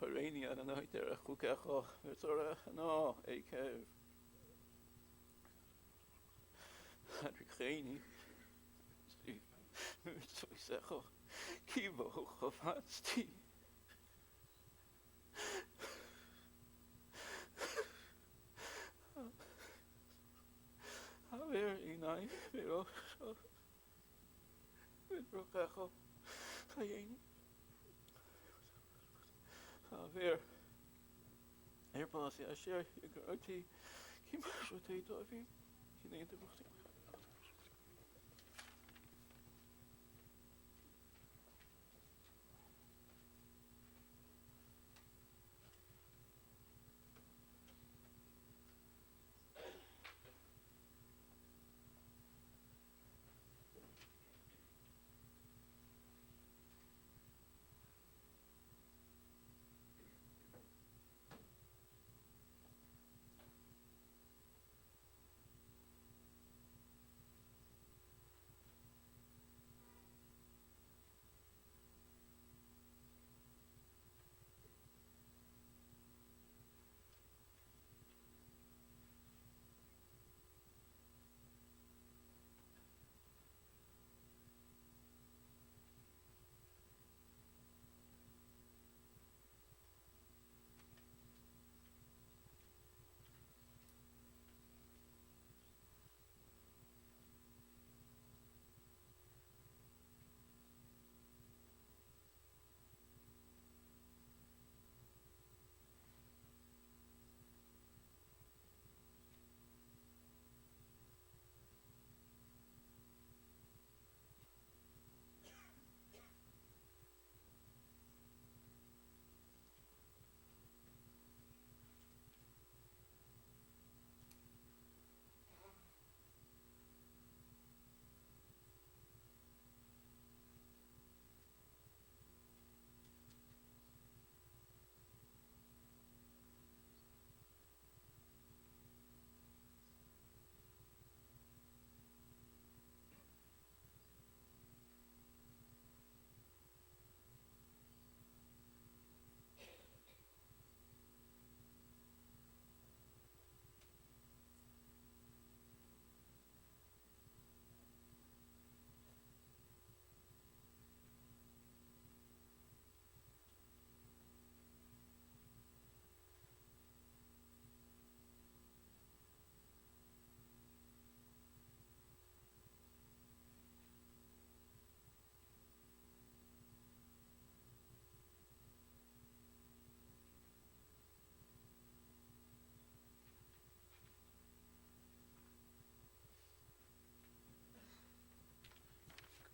Hareini Adonai derech chukecha v'tzorech no eikev Hadricheni Mitzvoisecha Kibo Chavatsti Haver Inai V'Rocha V'Rochecha Chayeni Haver Erbasi Asher Yagaroti Kimashotei Tovi Kinei Devuchti.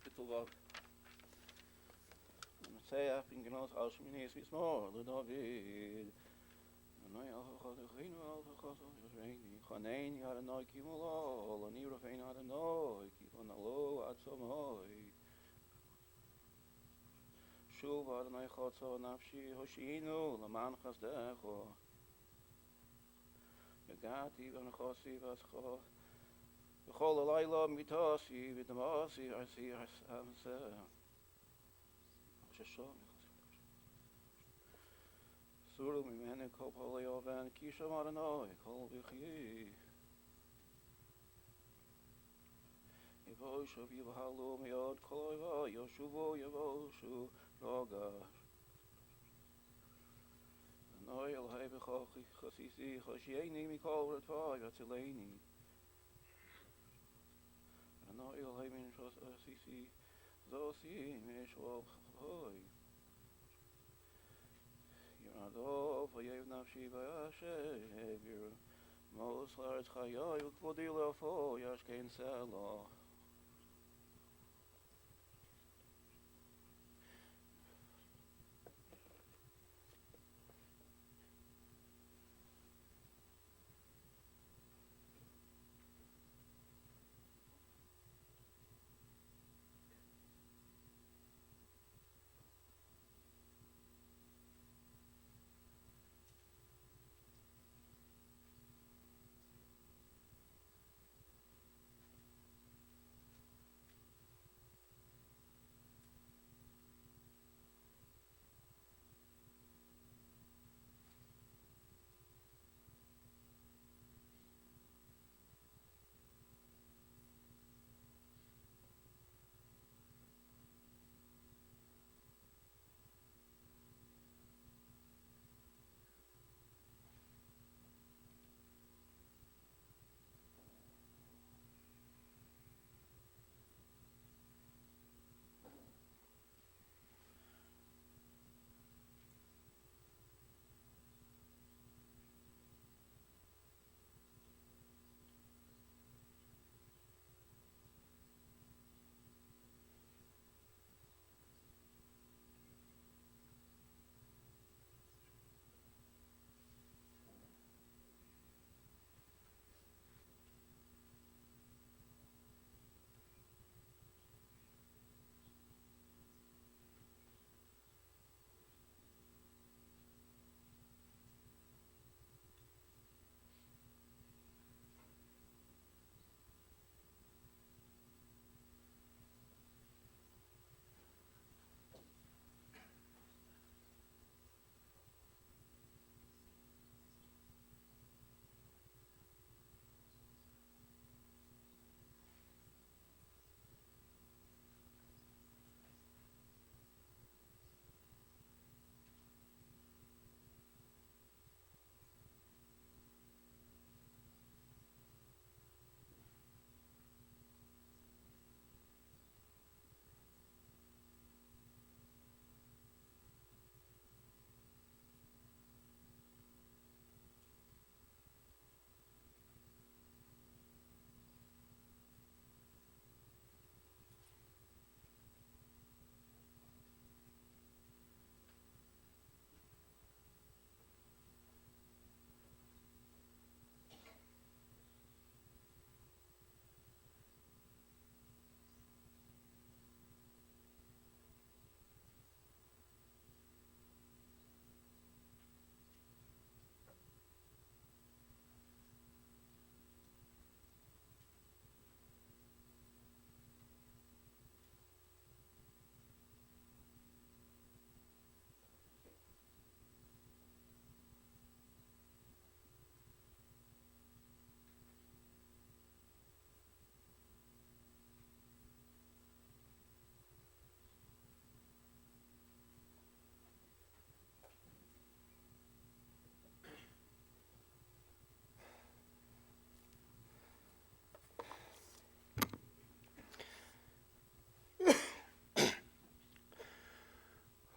Kapitel Vav. Masayach bin Genos Alshminis Vismor David. Anoi Alchachot Echinu Alchachot Yosreini Chanein Adonai Kimolo Ani Rofein Adonai Kivon Alo Atzomoi Shuv Adonai Chotzo Nafshi Hoshinu Laman Chasdecho Yagati V'Nachosi V'Ascho V'Chol Alayla Mitasi V'Damasi Arsi Arsamse Shashon Suru Mimene Kol Poliovan Kisham Adonai Kol V'Chi Yevoshu Yivhalu Miod Kol Oiva Yoshuvu Yevoshu Rogash Anoi Elhei B'Chochi Chasisi Choshieni Mikol Retvai Vatzileni Anoi Elhei Min Chasisi Zosi Mishwal Choi Yirado Vayev Nafshi Vayashev Mos Laretz Chayai Ukvodi Lefo Yashkein Selo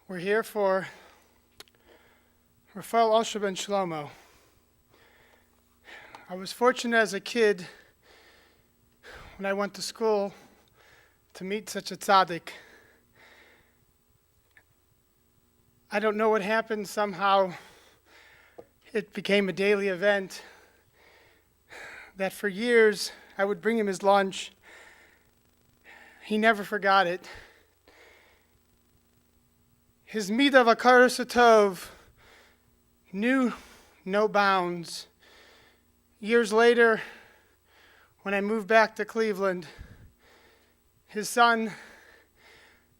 We're here for Rafael Osher ben Shlomo. I was fortunate as a kid, when I went to school, to meet such a tzaddik. I don't know what happened. Somehow it became a daily event that for years I would bring him his lunch. He never forgot it. His midah of hakaras hatov knew no bounds. Years later, when I moved back to Cleveland, his son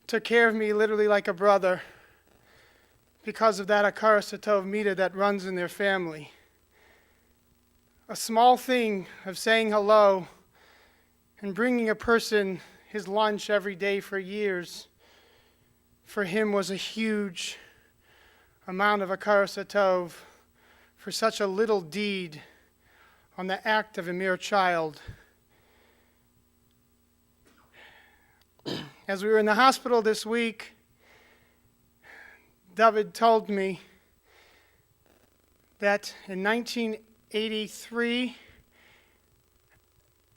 took care of me literally like a brother because of that hakaras hatov midah that runs in their family. A small thing of saying hello and bringing a person his lunch every day for years, for him was a huge amount of hakaras hatov for such a little deed on the act of a mere child. As we were in the hospital this week, David told me that in 1983,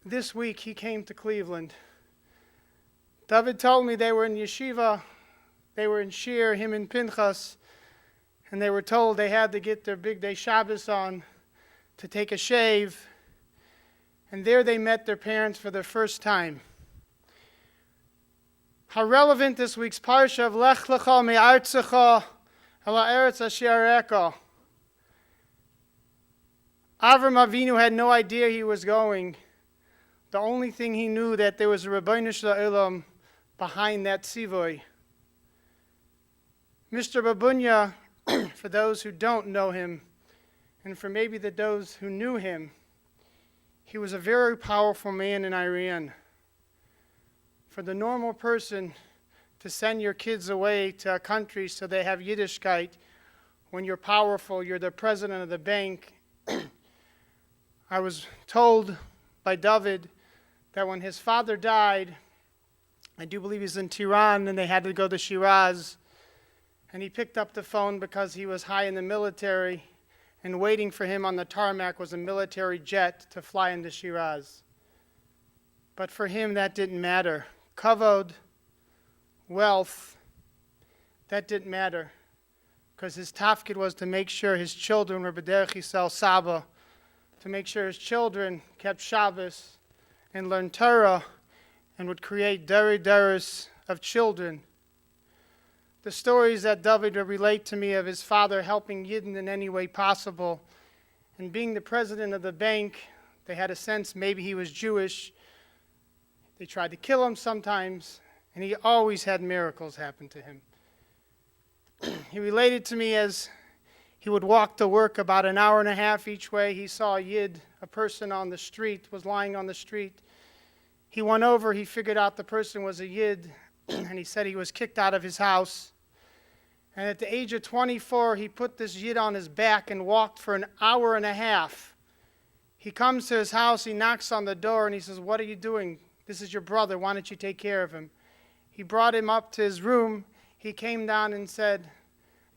this week he came to Cleveland. David told me they were in yeshiva, they were in shir, him and Pinchas, and they were told they had to get their big day Shabbos on to take a shave, and there they met their parents for the first time. How relevant this week's parsha of Lech Lecha me'artzecha el ha'eretz asher arecha. Avram Avinu had no idea he was going. The only thing he knew that there was a Rebbeinu Shalom behind that tzivoy. Mr. Behboudnia, for those who don't know him, and for maybe those who knew him, he was a very powerful man in Iran. For the normal person to send your kids away to a country so they have Yiddishkeit, when you're powerful, you're the president of the bank. I was told by David that when his father died, I do believe he's in Tehran, and they had to go to Shiraz, and he picked up the phone because he was high in the military, and waiting for him on the tarmac was a military jet to fly into Shiraz. But for him, that didn't matter. Kavod, wealth, that didn't matter, because his tafkid was to make sure his children were b'derech Yisrael Saba, to make sure his children kept Shabbos and learned Torah and would create daris of children. The stories that David would relate to me of his father helping Yidden in any way possible, and being the president of the bank, they had a sense maybe he was Jewish. They tried to kill him sometimes, and he always had miracles happen to him. He related to me as he would walk to work about an hour and a half each way. He saw a Yid, a person on the street, was lying on the street. He went over, he figured out the person was a Yid, and he said he was kicked out of his house. And at the age of 24, he put this Yid on his back and walked for an hour and a half. He comes to his house, he knocks on the door, and he says, "What are you doing? This is your brother, why don't you take care of him?" He brought him up to his room. He came down and said,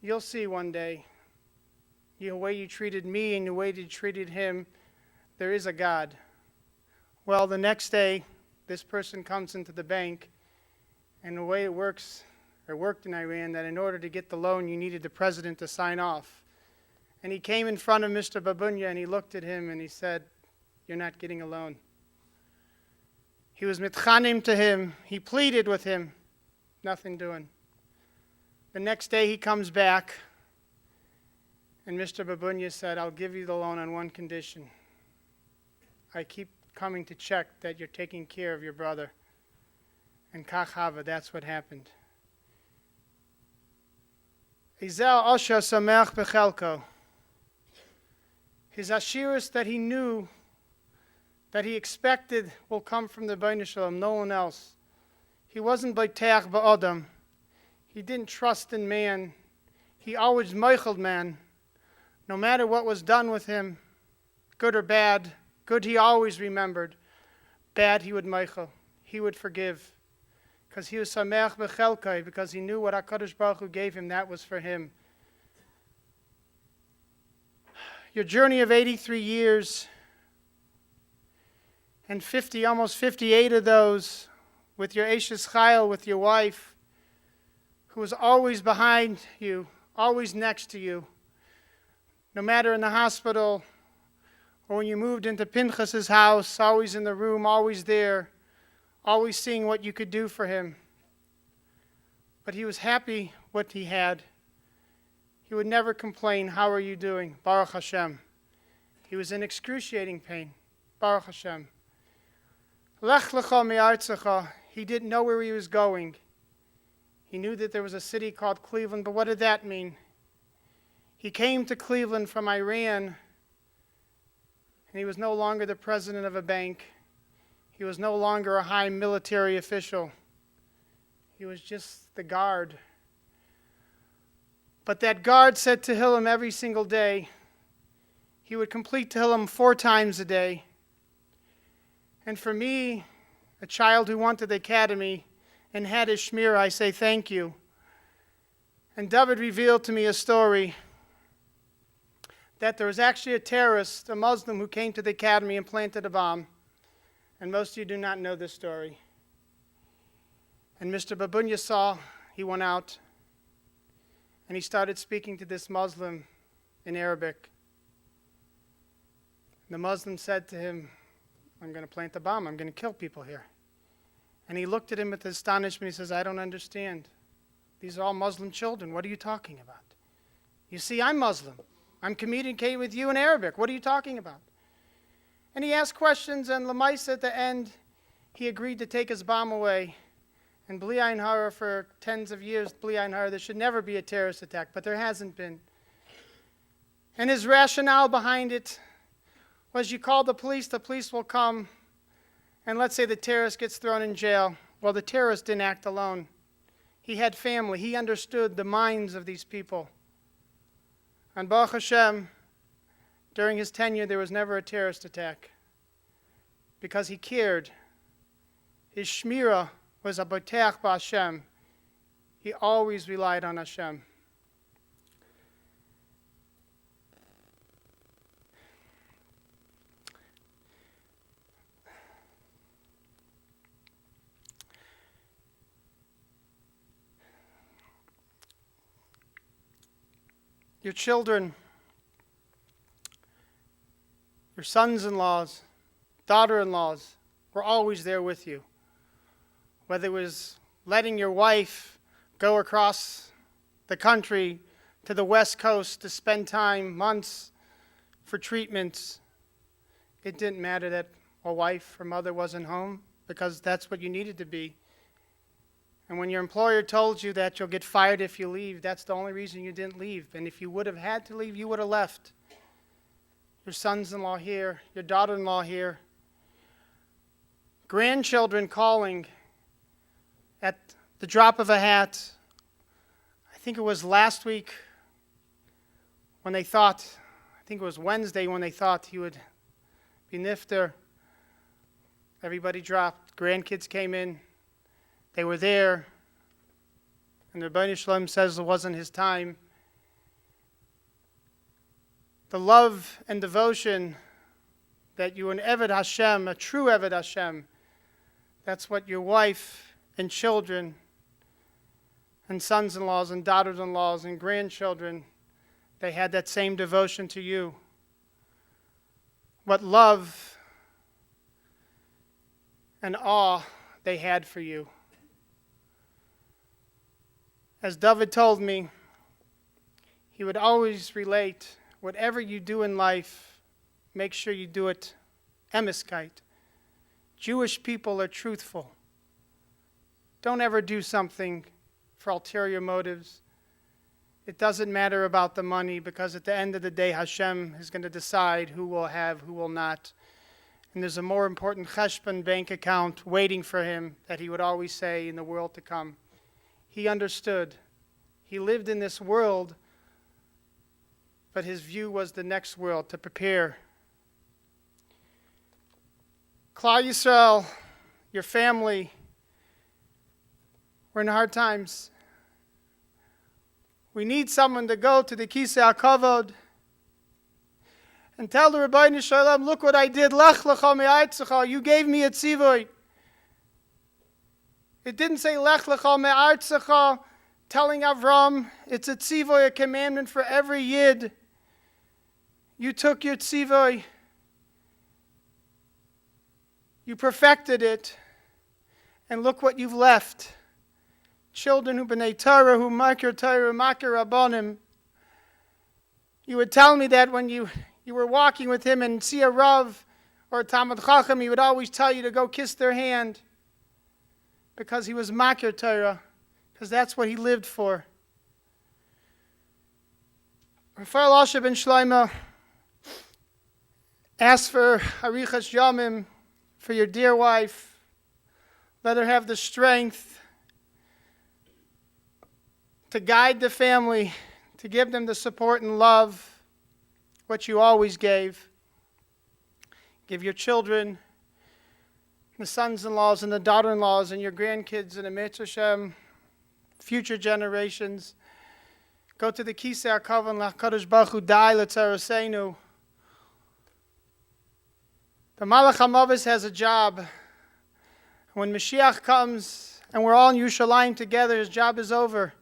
"You'll see one day, the way you treated me and the way you treated him, there is a God." Well, the next day, this person comes into the bank, and the way it works, or worked in Iran, that in order to get the loan, you needed the president to sign off. And he came in front of Mr. Behboudnia, and he looked at him, and he said, "You're not getting a loan." He was mitchanim to him. He pleaded with him. Nothing doing. The next day he comes back, and Mr. Behboudnia said, "I'll give you the loan on one condition. I keep coming to check that you're taking care of your brother." And kach hava, that's what happened. Izel Osher Sameach Bechelko. His ashiris that he knew, that he expected will come from the Rebbeinu Shalom, no one else. He wasn't Baiteach Ba'adam. He didn't trust in man. He always meichel man. No matter what was done with him, good or bad, good he always remembered. Bad he would meichel. He would forgive. because he was Sameach Bechelkai, because he knew what HaKadosh Baruch Hu gave him, that was for him. Your journey of 83 years, and 50, almost 58 of those, with your Eshes Chayil, with your wife, who was always behind you, always next to you, no matter in the hospital or when you moved into Pinchas's house, always in the room, always there, always seeing what you could do for him. But he was happy what he had. He would never complain, how are you doing? Baruch Hashem. He was in excruciating pain. Baruch Hashem. Lech lecha me'artzecha. He didn't know where he was going. He knew that there was a city called Cleveland, but what did that mean? He came to Cleveland from Iran, and he was no longer the president of a bank. He was no longer a high military official. He was just the guard. But that guard said Tehillim every single day. He would complete Tehillim 4 times a day. And for me, a child who went to the academy and had his shmir, I say thank you. And David revealed to me a story that there was actually a terrorist, a Muslim, who came to the academy and planted a bomb. And most of you do not know this story. And Mr. Behboudnia saw, he went out, and he started speaking to this Muslim in Arabic. The Muslim said to him, I'm going to plant a bomb. I'm going to kill people here. And he looked at him with astonishment. He says, I don't understand. These are all Muslim children. What are you talking about? You see, I'm Muslim. I'm communicating with you in Arabic. What are you talking about? And he asked questions, and Lamais at the end, he agreed to take his bomb away. And Bli Ayin Hara, for tens of years, Bli Ayin Hara, there should never be a terrorist attack, but there hasn't been. And his rationale behind it was you call the police will come, and let's say the terrorist gets thrown in jail. Well, the terrorist didn't act alone. He had family. He understood the minds of these people. And Baruch Hashem, during his tenure, there was never a terrorist attack because he cared. His shmira was a boteach b'Hashem. He always relied on Hashem. Your children, your sons-in-laws, daughter-in-laws were always there with you. Whether it was letting your wife go across the country to the West Coast to spend time, months, for treatments, it didn't matter that a wife or mother wasn't home because that's what you needed to be. And when your employer told you that you'll get fired if you leave, that's the only reason you didn't leave. And if you would have had to leave, you would have left. Your sons-in-law here, your daughter-in-law here, grandchildren calling at the drop of a hat. I think it was last week when they thought, I think it was Wednesday when they thought he would be nifter. Everybody dropped. Grandkids came in. They were there, and the Rebbeinu Shalom says it wasn't his time. The love and devotion that you an Eved Hashem, a true Eved Hashem, that's what your wife and children and sons-in-laws and daughters-in-laws and grandchildren, they had that same devotion to you. What love and awe they had for you. As David told me, he would always relate, whatever you do in life, make sure you do it emiskite. Jewish people are truthful. Don't ever do something for ulterior motives. It doesn't matter about the money because at the end of the day, Hashem is going to decide who will have, who will not. And there's a more important cheshbon bank account waiting for him that he would always say in the world to come. He understood. He lived in this world, but his view was the next world to prepare. Klal Yisrael, your family, We're in hard times. We need someone to go to the Kisei HaKavod and tell the Rebbeinu Shalom, look what I did. Lech lecha me'artzecha. You gave me a tzivui. It didn't say Lech lecha me'artzecha, telling Avram. It's a tzivui, a commandment for every yid. You took your tzivui. You perfected it. And look what you've left. Children who b'nei Torah, who makir Torah, makir Rabbanim. You would tell me that when you were walking with him and see a Rav or a Talmid Chacham, he would always tell you to go kiss their hand because he was makir Torah, because that's what he lived for. Rafael Asher ben Shlomo asked for Arichas Yamim for your dear wife. Let her have the strength to guide the family, to give them the support and love, what you always gave. Give your children, the sons-in-laws and the daughter-in-laws and your grandkids and the Mitzvah Shem, future generations. Go to the Kisei HaKavod l'Hakadosh Baruch Hu dai l'tzaraseinu. The Malach HaMavis has a job. When Mashiach comes and we're all in Yerushalayim together, his job is over.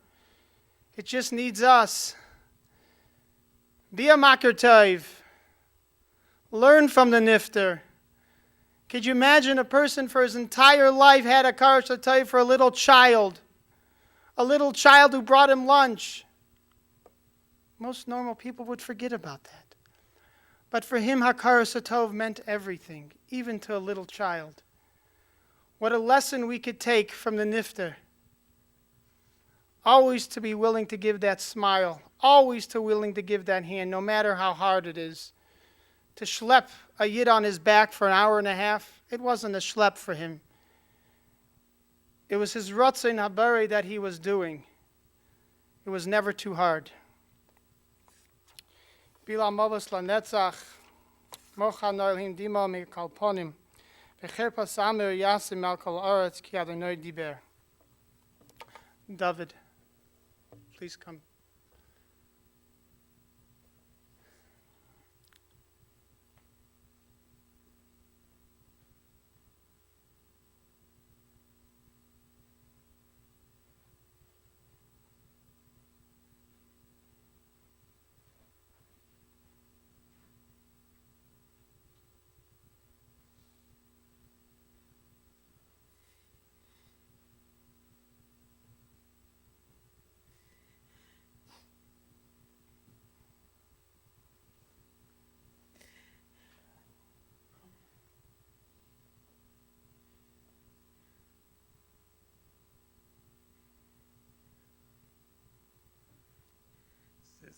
It just needs us. Be a makir tov. Learn from the nifter. Could you imagine a person for his entire life had a karas tov for a little child who brought him lunch? Most normal people would forget about that. But for him, hakaras tov meant everything, even to a little child. What a lesson we could take from the nifter. Always to be willing to give that smile. Always to willing to give that hand, no matter how hard it is. To schlep a yid on his back for an hour and a half, it wasn't a schlep for him. It was his ratzon habari that he was doing. It was never too hard. Bila mavos lanetzach, mocha noilhim dima mikalponim. David, please come.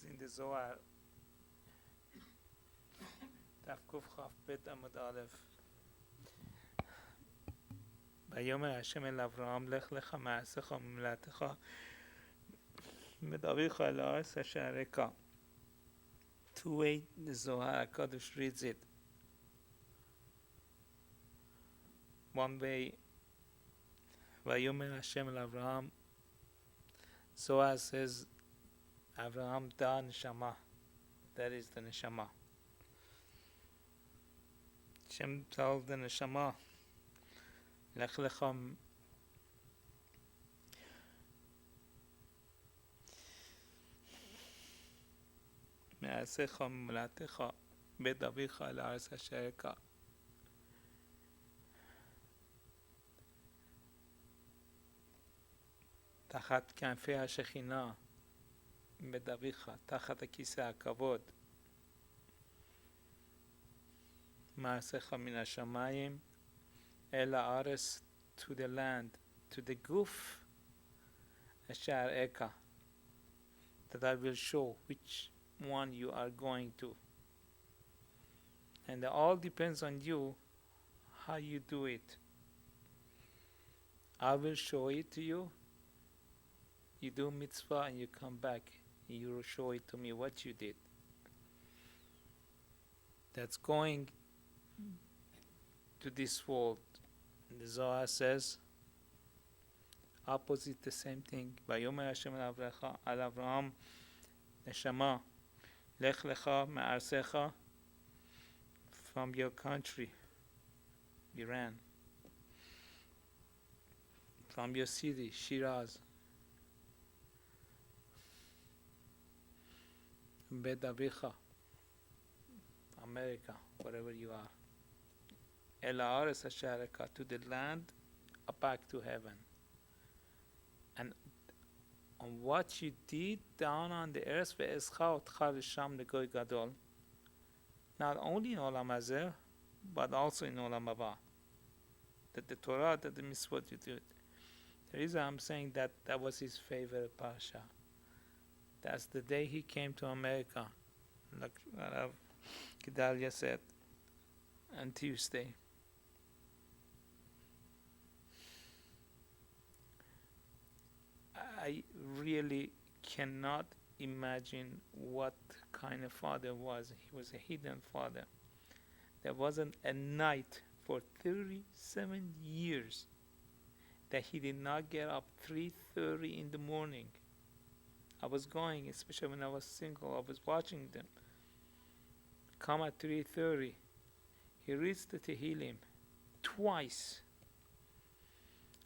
In the Zohar, Daf Kuf Chaf Bet Amud Aleph. Vayomer Hashem el Avraham lech lecha ma'asecha u'mimlatecha medavicha el haaretz asher areka. Two ways the Zohar HaKadosh reads it. One way, Vayomer Hashem el Avraham, Zohar says, Avraham da neshama, that is the neshama. Hashem told the neshama, lech lecha me'asecha u'mimlatecha bet avicha el haaretz asher areka. תחת כנפי השכינה בדביך, תחת הכיסא הכבוד. מעשיך מן השמיים אל הארץ, to the land, to the גוף אשר אראך, that I will show which one you are going to. And it all depends on you, how you do it. I will show it to you. You do mitzvah and you come back. You will show it to me what you did. That's going to this world. The Zohar says, opposite the same thing. Vayomer Hashem al Avraham, Neshama, Lech lecha me'arsecha, from your country, Iran, from your city, Shiraz, Bet Avicha, America, wherever you are. El haaretz asher ereka, to the land, back to heaven. And on what you did down on the earth, ve'escha otcha l'sham legoy gadol, not only in Olam Hazeh, but also in Olam Haba. That the Torah, that the mitzvot you did. The reason I'm saying that was his favorite parasha. That's the day he came to America, like Rav Gedalia said, on Tuesday. I really cannot imagine what kind of father was. He was a hidden father. There wasn't a night for 37 years that he did not get up 3:30 in the morning. I was going, especially when I was single, I was watching them come at 3:30. He reads the Tehillim twice.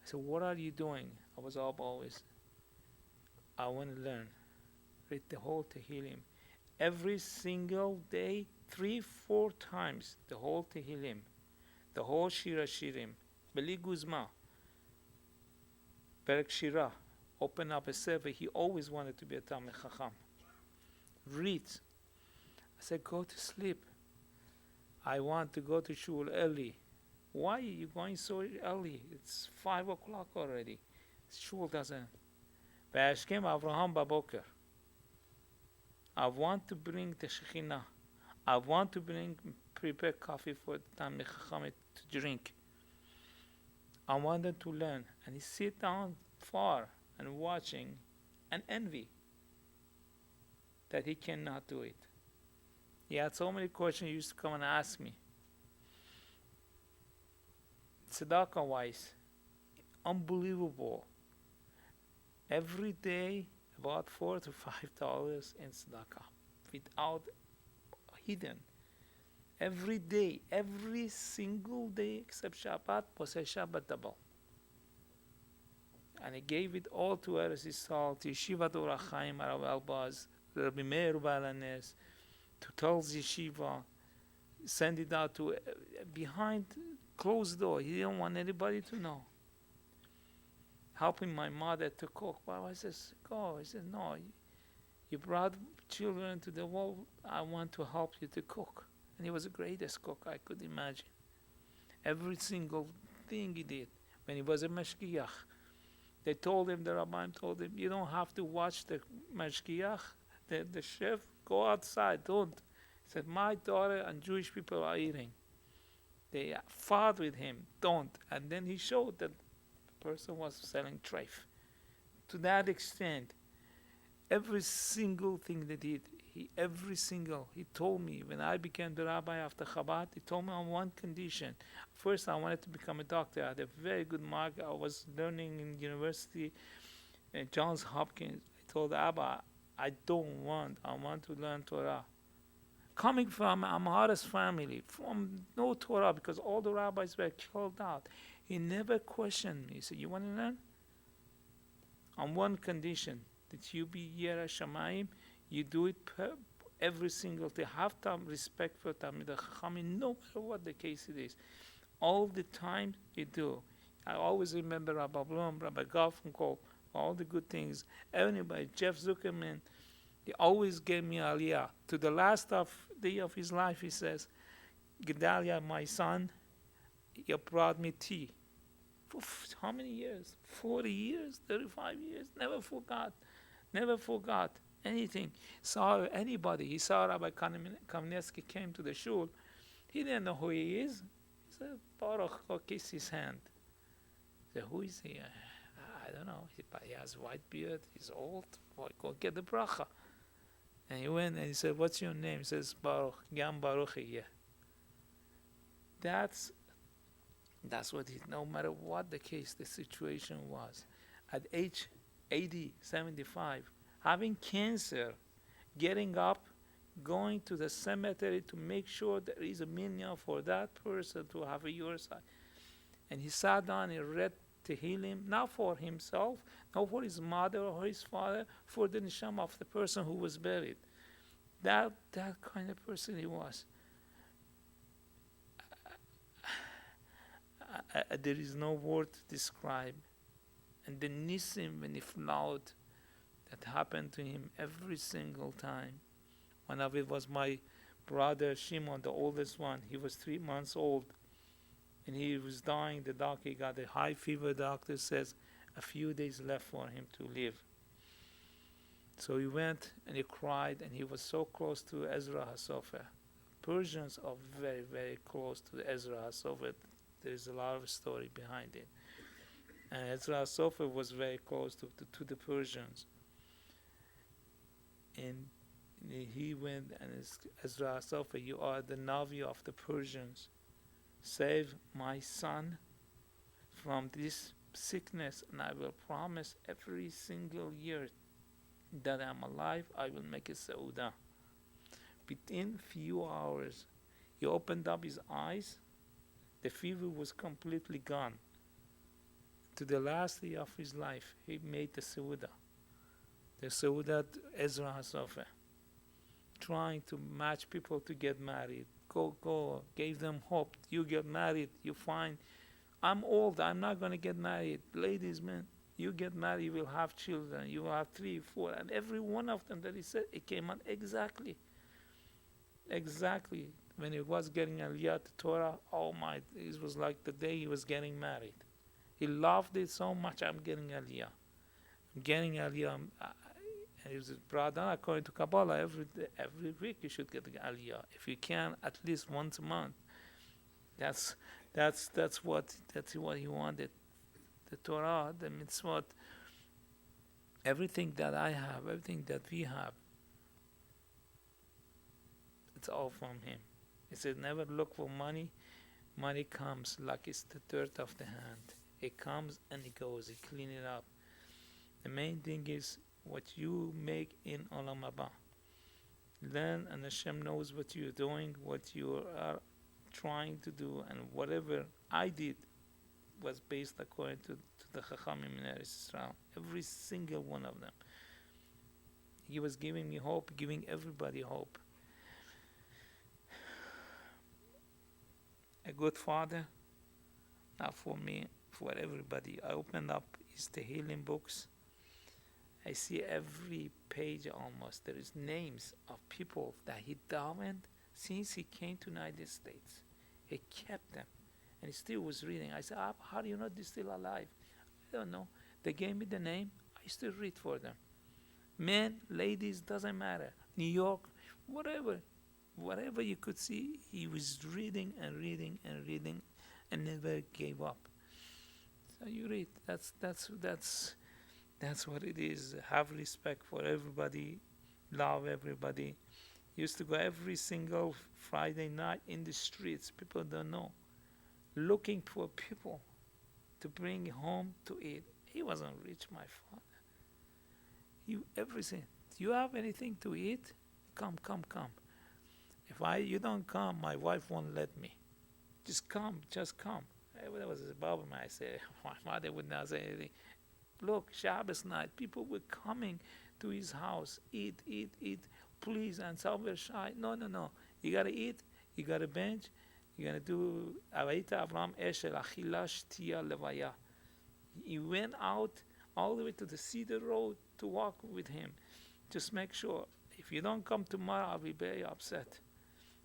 I said, what are you doing? I was up always. I want to learn. Read the whole Tehillim. Every single day, 3-4 times, the whole Tehillim. The whole Shira Shirim. Beli Guzma. Perek Shira. Open up a sefer. He always wanted to be a Talmid Chacham. Read. I said, go to sleep. I want to go to shul early. Why are you going so early? It's 5 o'clock already. Shul doesn't. V'ashkem Avraham baboker. I want to bring the Shekhinah. I want to prepare coffee for the Talmid Chacham to drink. I wanted to learn. And he sit down far and watching and envy that he cannot do it. He had so many questions he used to come and ask me. Tzedakah wise, unbelievable. Every day, about $4 to $5 in tzedakah, without hidden. Every day, every single day except Shabbat, was a Shabbat double. And he gave it all to Eretz Yisrael, to Yeshivat Orach Chaim, Arav Elbaz, Rabbi Meir Balanes, to Telz Yeshiva, send it out to behind closed door. He didn't want anybody to know. Helping my mother to cook. Well, I says, go. He said, no, you brought children to the world. I want to help you to cook. And he was the greatest cook I could imagine. Every single thing he did. When he was a mashgiach, they told him, the Rabbi told him, you don't have to watch the mashgiach, the chef, go outside, don't. He said, my daughter and Jewish people are eating. They fought with him, don't. And then he showed that the person was selling treif. To that extent, every single thing they did, he told me, when I became the rabbi after Chabad, he told me on one condition. First, I wanted to become a doctor. I had a very good mark. I was learning in university, Johns Hopkins. I told Abba, I want to learn Torah. Coming from Amhara's family, from no Torah, because all the rabbis were killed out. He never questioned me. He said, you want to learn? On one condition, that you be Yera Shamayim, you do it every single day. Have some respect for Talmid Chachamim, no matter what the case it is. All the time you do. I always remember Rabbi Blum, Rabbi Garfinkel, all the good things. Anybody, Jeff Zuckerman, he always gave me aliyah. To the last day of his life, he says, Gedalia, my son, you brought me tea. For how many years? 40 years, 35 years. Never forgot anything. Saw anybody. He saw Rabbi Kamenetsky came to the shul. He didn't know who he is. He said, Baruch, go kiss his hand. He said, who is he? I don't know. He has white beard. He's old. Boy, go get the bracha. And he went and he said, what's your name? He says, Baruch. Gam Baruch, yeah. That's what no matter what the case, the situation was. at age 80, 75, having cancer, getting up, going to the cemetery to make sure there is a minyan for that person to have a yortzeit. And he sat down and read Tehillim, not for himself, not for his mother or his father, for the neshama of the person who was buried. That kind of person he was. There is no word to describe. And the nisim and iflaut that happened to him every single time. One of it was my brother Shimon, the oldest one. He was 3 months old. And he was dying. The doctor got a high fever. Doctor says a few days left for him to live. So he went and he cried, and he was so close to Ezra HaSofer. Persians are very, very close to Ezra HaSofer. There's a lot of story behind it. And Ezra HaSofer was very close to the Persians. And he went and Ezra HaSofer, you are the Navi of the Persians. Save my son from this sickness, and I will promise every single year that I'm alive, I will make a Sauda. Within few hours, he opened up his eyes. The fever was completely gone. To the last day of his life, he made the Sauda. The Sauda Ezra HaSofer, trying to match people to get married. Go, gave them hope. You get married, you find, I'm old, I'm not going to get married. Ladies, men, you get married, you will have children, you will have 3, 4, and every one of them that he said, it came out exactly. When he was getting Aliyah to Torah, oh my, it was like the day he was getting married. He loved it so much, I'm getting Aliyah. And he was brought down according to Kabbalah. Every week you should get Aliyah. If you can, at least once a month. That's what he wanted. The Torah, the mitzvot, everything that I have, everything that we have, it's all from him. He said, never look for money. Money comes like it's the dirt of the hand. It comes and it goes. It clean it up. The main thing is what you make in Olam Haba. Learn, and Hashem knows what you're doing, what you are trying to do, and whatever I did was based according to the Chachamim in Eretz Israel. Every single one of them. He was giving me hope, giving everybody hope. A good father, not for me, for everybody. I opened up his Tehillim books. I see every page almost. There is names of people that he davened since he came to United States. He kept them. And he still was reading. I said, how do you know they're still alive? I don't know. They gave me the name. I still read for them. Men, ladies, doesn't matter. New York, whatever. Whatever you could see, he was reading and reading and reading and never gave up. So you read. That's what it is. Have respect for everybody. Love everybody. Used to go every single Friday night in the streets. People don't know. Looking for people to bring home to eat. He wasn't rich, my father. Everything. Do you have anything to eat? Come. If you don't come, my wife won't let me. Just come. That was his Bible man. I said, my mother would not say anything. Look, Shabbos night, people were coming to his house. Eat. Please, and Salver Shai. No. You got to eat. You got to bench. You're going to do Avaita Avram Eshel Achila Shtia Levaya. He went out all the way to the Cedar Road to walk with him. Just make sure. If you don't come tomorrow, I'll be very upset.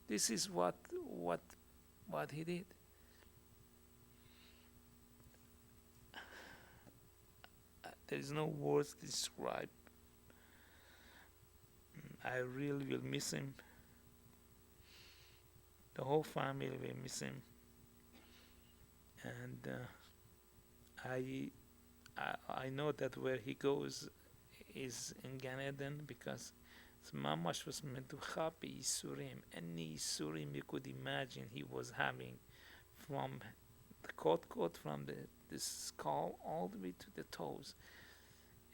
This is what he did. There is no words to describe. I really will miss him. The whole family will miss him. And I know that where he goes is in Gan Eden, because Mamash was meducha be'isurim. Any isurim you could imagine he was having from the coat from the skull all the way to the toes.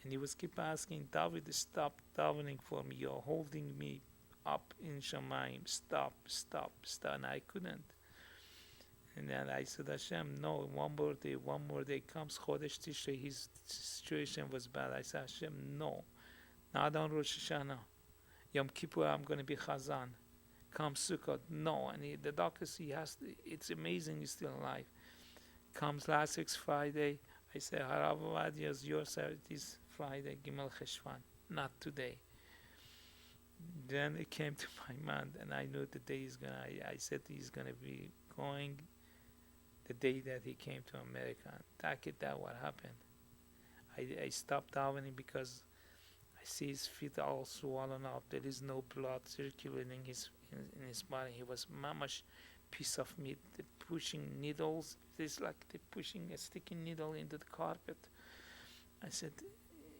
And he was keep asking, David, stop davening for me. You're holding me up in Shamayim. Stop. And I couldn't. And then I said, Hashem, no, one more day comes Chodesh Tishrei. His situation was bad. I said, Hashem, no. Not on Rosh Hashanah. Yom Kippur, I'm going to be Chazan. Come Sukkot, no. And the doctor says, it's amazing he's still alive. Comes last week's Friday. I say, Harav Ovadia's your side, it is Friday, Gimel Cheshvan, not today. Then it came to my mind, and I knew the day I said he's gonna be going the day that he came to America. That what happened. I stopped davening because I see his feet all swollen up. There is no blood circulating in his body. He was mamash piece of meat. They're pushing needles. It's like they're pushing a sticky needle into the carpet. I said,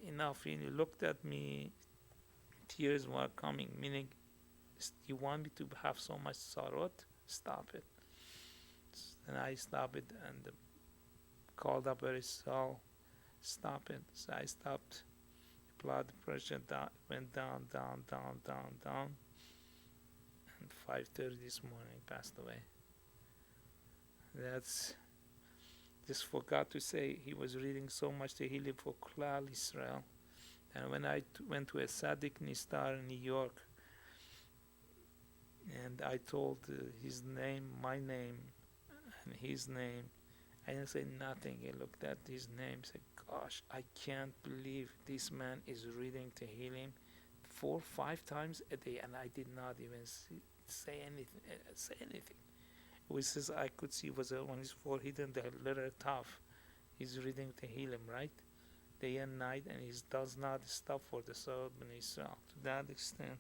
enough. And he looked at me. Tears were coming, meaning, you want me to have so much sorrow? Stop it. And I stopped it and called up Erisol. Stop it. So I stopped. Blood pressure went down. And 5:30 this morning passed away. That's just forgot to say he was reading so much Tehillim for Klal Israel. And when I went to a Tzaddik Nistar in New York, and I told his name, my name, and his name, I didn't say nothing. He looked at his name, said, "Gosh, I can't believe this man is reading Tehillim 4-5 times a day," and I did not even say anything. It was just, I could see was on his forehead and the letter Tav. He's reading Tehillim, right? Day and night, and he does not stop for the Sod Ben Israel to that extent.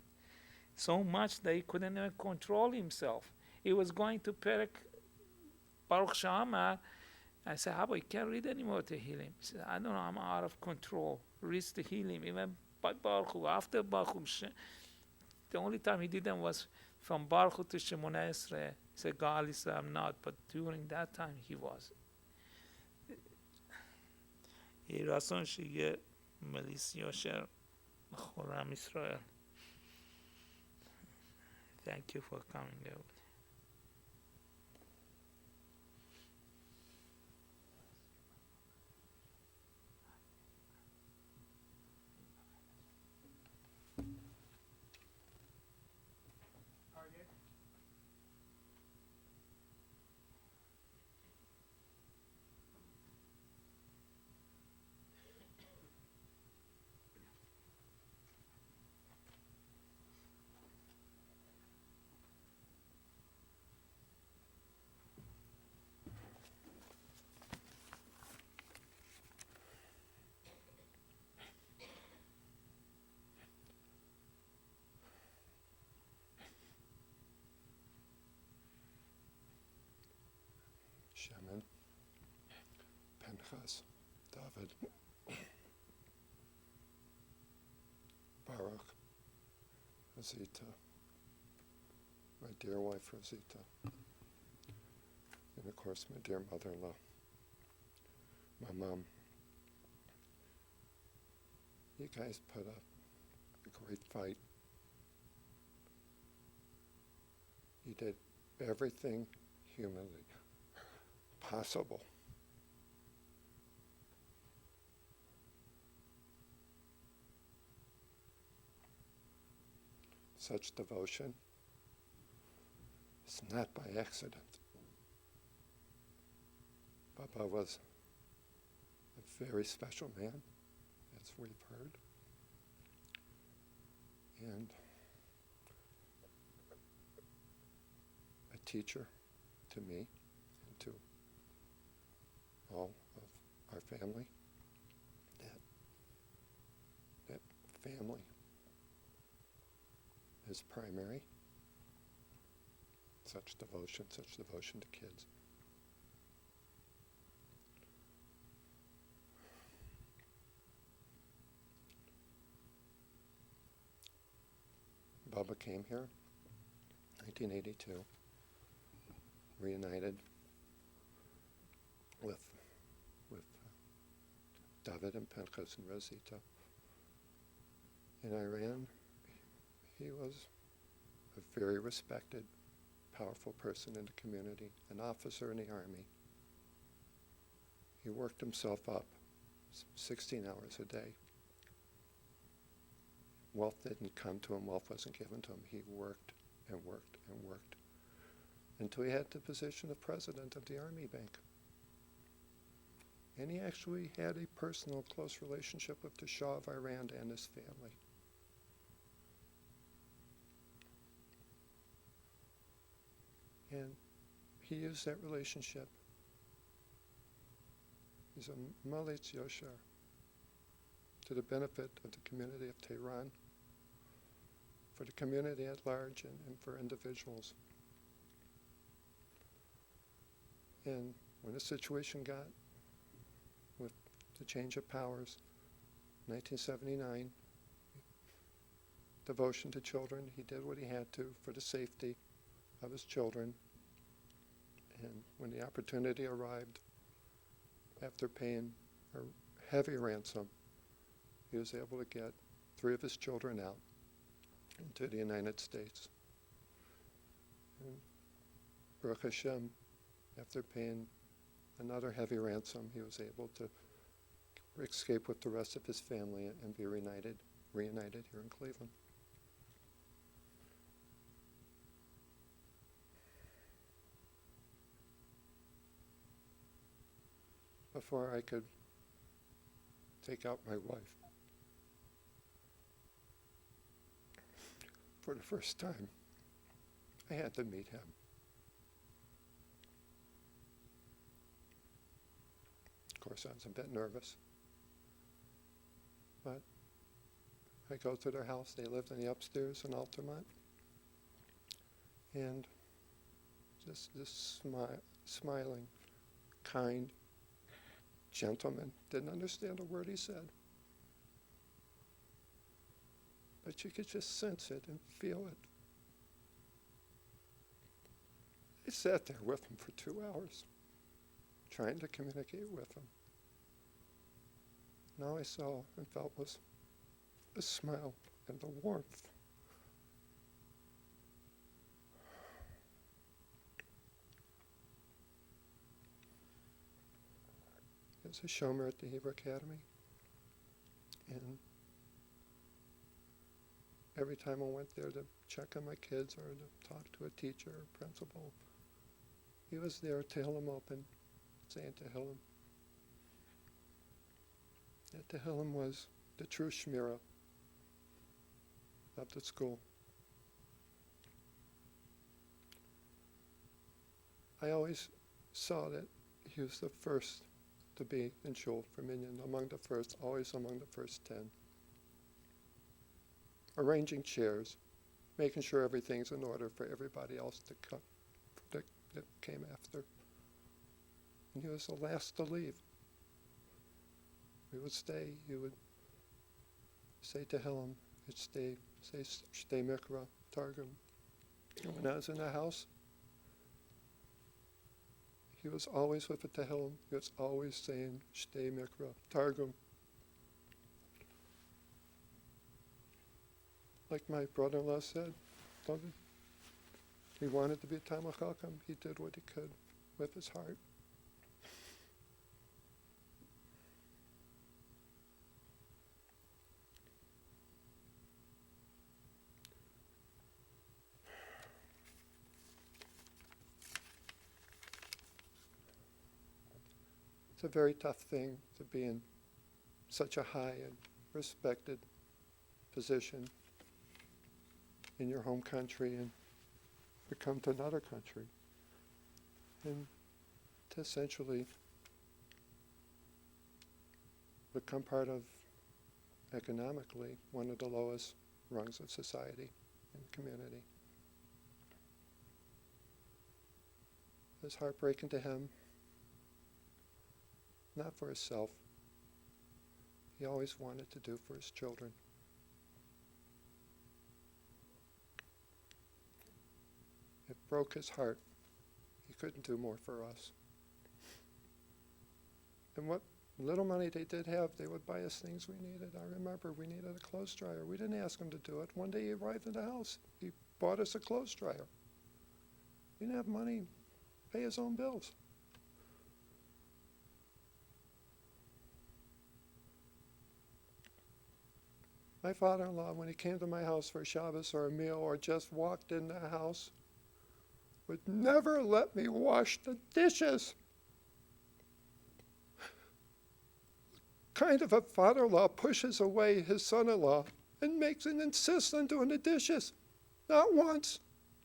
So much that he couldn't even control himself. He was going to Perek Baruch She'amar. I said, Habba, you can't read anymore Tehillim. He said, I don't know, I'm out of control. Read Tehillim, even by Baruch Hu, after Baruch Hu. The only time he did them was from Baruch Hu to Shemona Esrei. He said, God, I'm not, but during that time he was. יהי רצון שיהיה מליץ יושר בכל עם ישראל. Thank you for coming, everybody. Shemin, Pinchas, David, Baruch, Rosita, my dear wife Rosita, and of course my dear mother-in-law, my mom. You guys put up a great fight. You did everything humanly possible. Such devotion is not by accident. Papa was a very special man, as we've heard, and a teacher to me and to all of our family. That family is primary. Such devotion to kids. Bubba came here, 1982, reunited with David and Pinchas and Rosita. In Iran, he was a very respected, powerful person in the community, an officer in the army. He worked himself up 16 hours a day. Wealth didn't come to him, wealth wasn't given to him. He worked and worked and worked until he had the position of president of the Army Bank. And he actually had a personal, close relationship with the Shah of Iran and his family. And he used that relationship. He's a Malitz Yoshar to the benefit of the community of Tehran, for the community at large, and for individuals. And when the situation got with the change of powers, 1979, devotion to children, he did what he had to for the safety of his children. And when the opportunity arrived, after paying a heavy ransom, he was able to get 3 of his children out into the United States. And Baruch Hashem, after paying another heavy ransom, he was able to escape with the rest of his family and be reunited here in Cleveland. Before I could take out my wife for the first time, I had to meet him. Of course, I was a bit nervous, but I go to their house. They lived in the upstairs in Altamont, and just this smiling, kind gentleman, didn't understand a word he said, but you could just sense it and feel it. I sat there with him for 2 hours, trying to communicate with him. And all I saw and felt was the smile and the warmth. He was a shomer at the Hebrew Academy, and every time I went there to check on my kids or to talk to a teacher or principal, he was there, Tehillim open, saying Tehillim. That Tehillim was the true Shmirah of the school. I always saw that he was the first to be in shul for minyan, always among the first 10. Arranging chairs, making sure everything's in order for everybody else to come, that came after. And he was the last to leave. We would stay, he would say Tehillim, he'd say Shtei Mikra, Targum. And when I was in the house, he was always with the Tehillim. He was always saying Shtei Mikra, Targum. Like my brother-in-law said, David, he wanted to be a Talmid Chacham. He did what he could with his heart. It's a very tough thing to be in such a high and respected position in your home country and to come to another country and to essentially become part of, economically, one of the lowest rungs of society and community. It was heartbreaking to him. Not for himself. He always wanted to do for his children. It broke his heart. He couldn't do more for us. And what little money they did have, they would buy us things we needed. I remember we needed a clothes dryer. We didn't ask him to do it. One day he arrived at the house. He bought us a clothes dryer. He didn't have money to pay his own bills. My father-in-law, when he came to my house for Shabbos or a meal or just walked in the house, would never let me wash the dishes. Kind of a father-in-law pushes away his son-in-law and makes him insist on doing the dishes. Not once,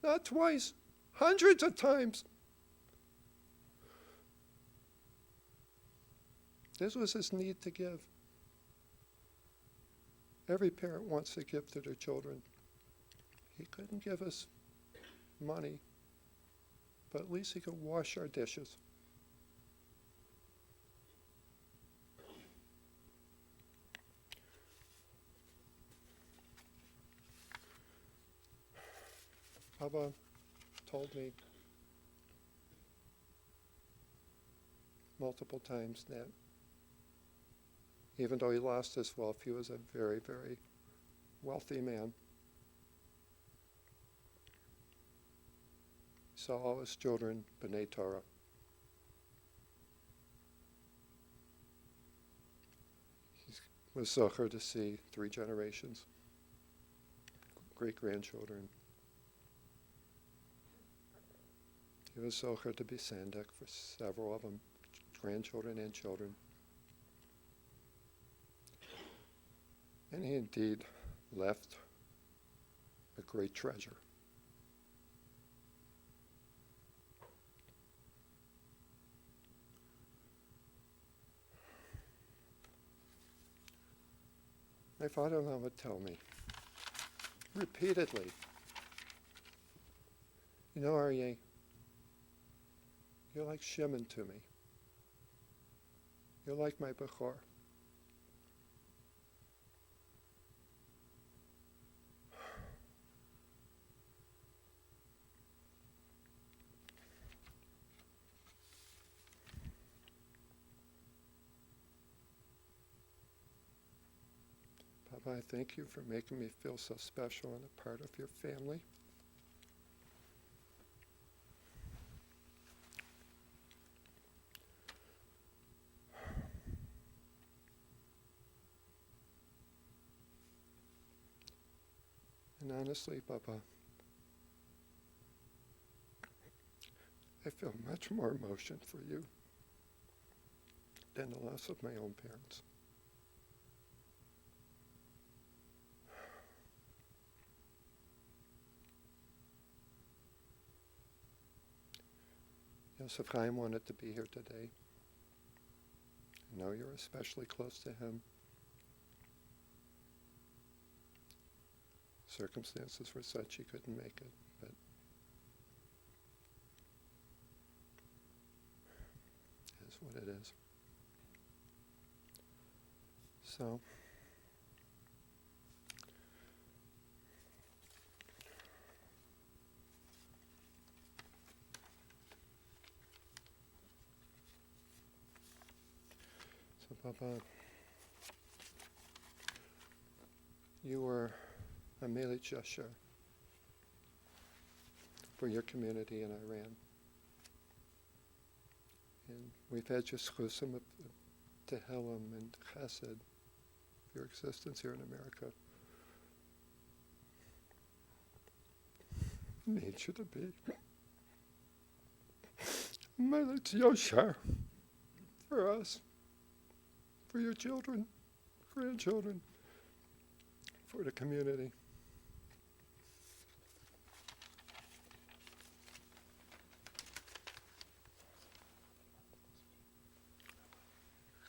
not twice, hundreds of times. This was his need to give. Every parent wants to give to their children. He couldn't give us money, but at least he could wash our dishes. Abba told me multiple times that even though he lost his wealth, he was a very, very wealthy man. He saw all his children b'nai Torah. He was zocher to see 3 generations, great-grandchildren. He was zocher to be sandak for several of them, grandchildren and children. And he indeed left a great treasure. My father-in-law would tell me repeatedly, you know, Aryeh, you're like Shimon to me. You're like my Bechor. Papa, I thank you for making me feel so special and a part of your family. And honestly, Papa, I feel much more emotion for you than the loss of my own parents. Yosef Chaim wanted to be here today. I know you're especially close to him. Circumstances were such he couldn't make it, but it is what it is. So, Papa, you were a Melech Yasher for your community in Iran. And we've had your schusim of Tehillim and Chesed, your existence here in America. Need you to be Melech Yasher for us, for your children, grandchildren, for the community.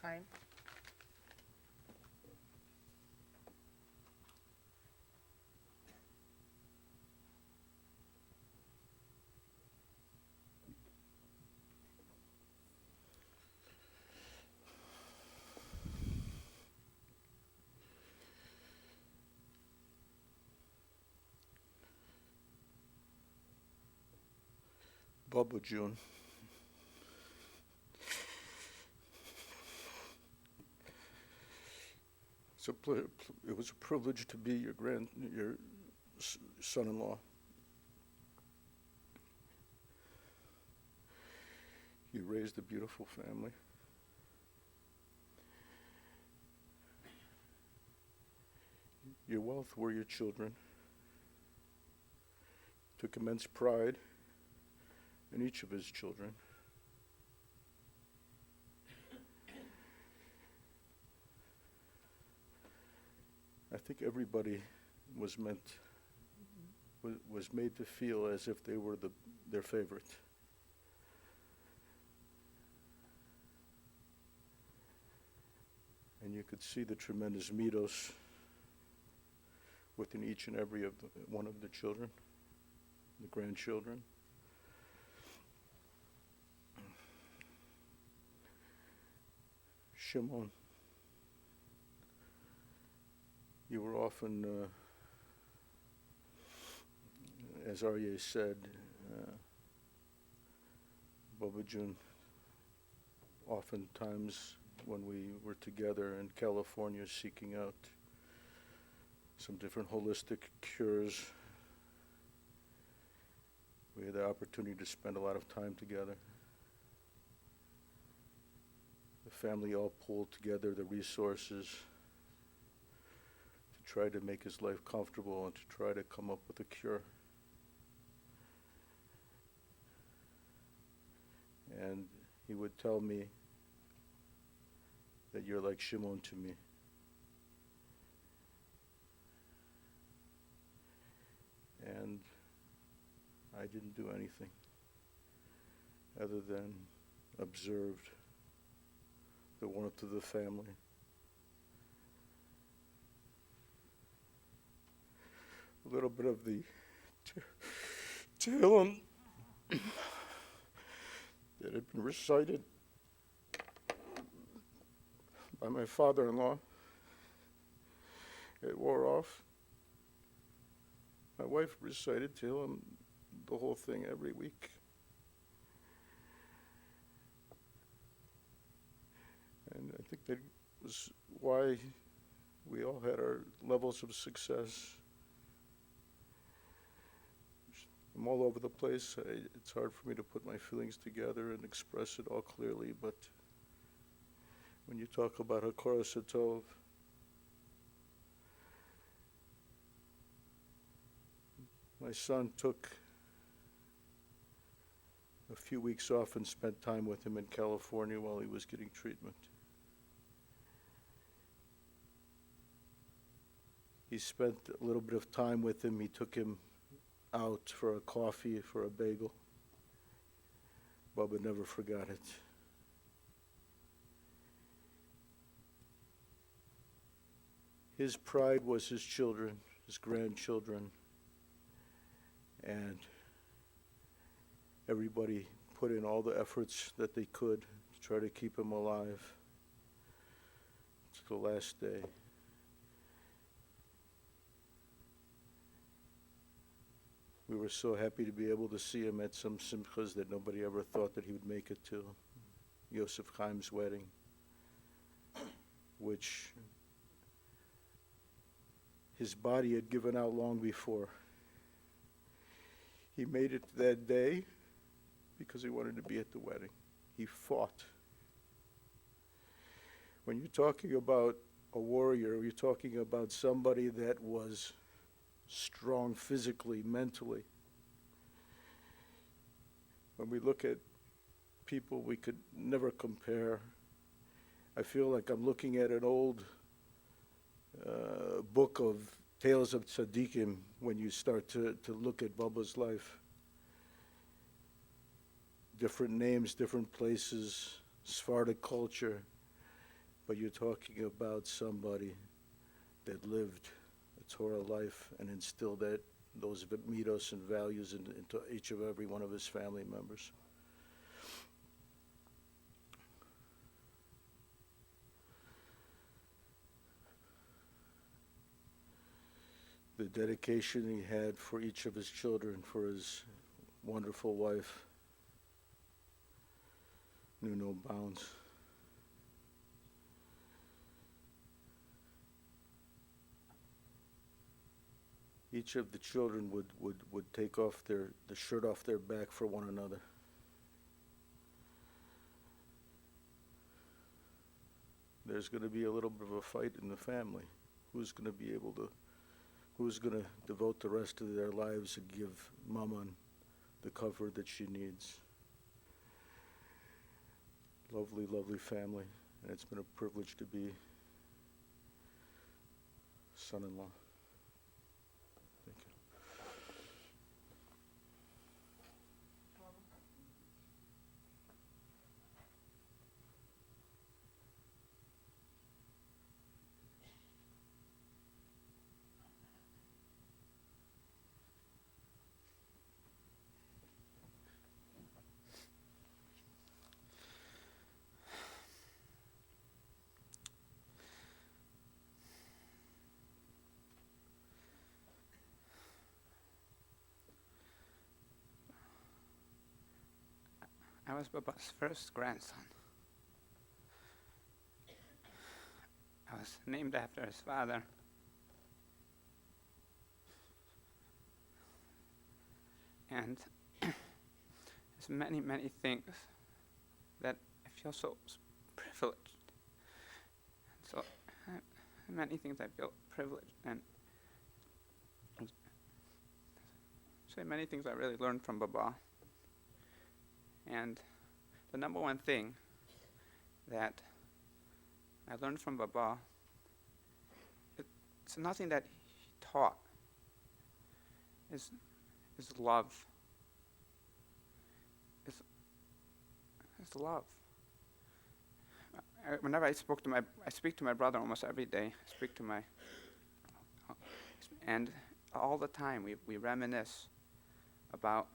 Chaim. Baba June. It was a privilege to be your son-in-law. You raised a beautiful family. Your wealth were your children. Took immense pride in each of his children. I think everybody was made to feel as if they were their favorite. And you could see the tremendous mitos within each and every one of the children, the grandchildren. Shimon, you were often, as Aryeh said, Behboudnia, oftentimes when we were together in California seeking out some different holistic cures, we had the opportunity to spend a lot of time together. The family all pulled together the resources to try to make his life comfortable and to try to come up with a cure. And he would tell me that you're like Shimon to me. And I didn't do anything other than observed the warmth of the family. A little bit of the Tehillim that had been recited by my father-in-law. It wore off. My wife recited Tehillim, the whole thing, every week. And I think that was why we all had our levels of success. I'm all over the place. It's hard for me to put my feelings together and express it all clearly, but when you talk about Hakara Satov, my son took a few weeks off and spent time with him in California while he was getting treatment. He spent a little bit of time with him. He took him out for a coffee, for a bagel. Bubba never forgot it. His pride was his children, his grandchildren, and everybody put in all the efforts that they could to try to keep him alive to the last day. We were so happy to be able to see him at some simchas that nobody ever thought that he would make it to. Yosef Chaim's wedding, which his body had given out long before. He made it that day because he wanted to be at the wedding. He fought. When you're talking about a warrior, you're talking about somebody that was strong physically, mentally. When we look at people we could never compare, I feel like I'm looking at an old book of Tales of Tzaddikim when you start to look at Bubba's life. Different names, different places, Sephardic culture, but you're talking about somebody that lived Torah life and instilled those mitos and values into each of every one of his family members. The dedication he had for each of his children, for his wonderful wife, knew no bounds. each of the children would take off the shirt off their back for one another. There's going to be a little bit of a fight in the family. Who's going to devote the rest of their lives and give Mama the cover that she needs. Lovely, lovely family, and it's been a privilege to be son-in-law. Thank you. I was Baba's first grandson. I was named after his father. And there's many, many things that I feel so privileged. So many things I feel privileged, and so many things I really learned from Baba. And the number one thing that I learned from Baba, it's nothing that he taught, is love. It's love. Whenever I speak to my brother almost every day. And all the time we reminisce about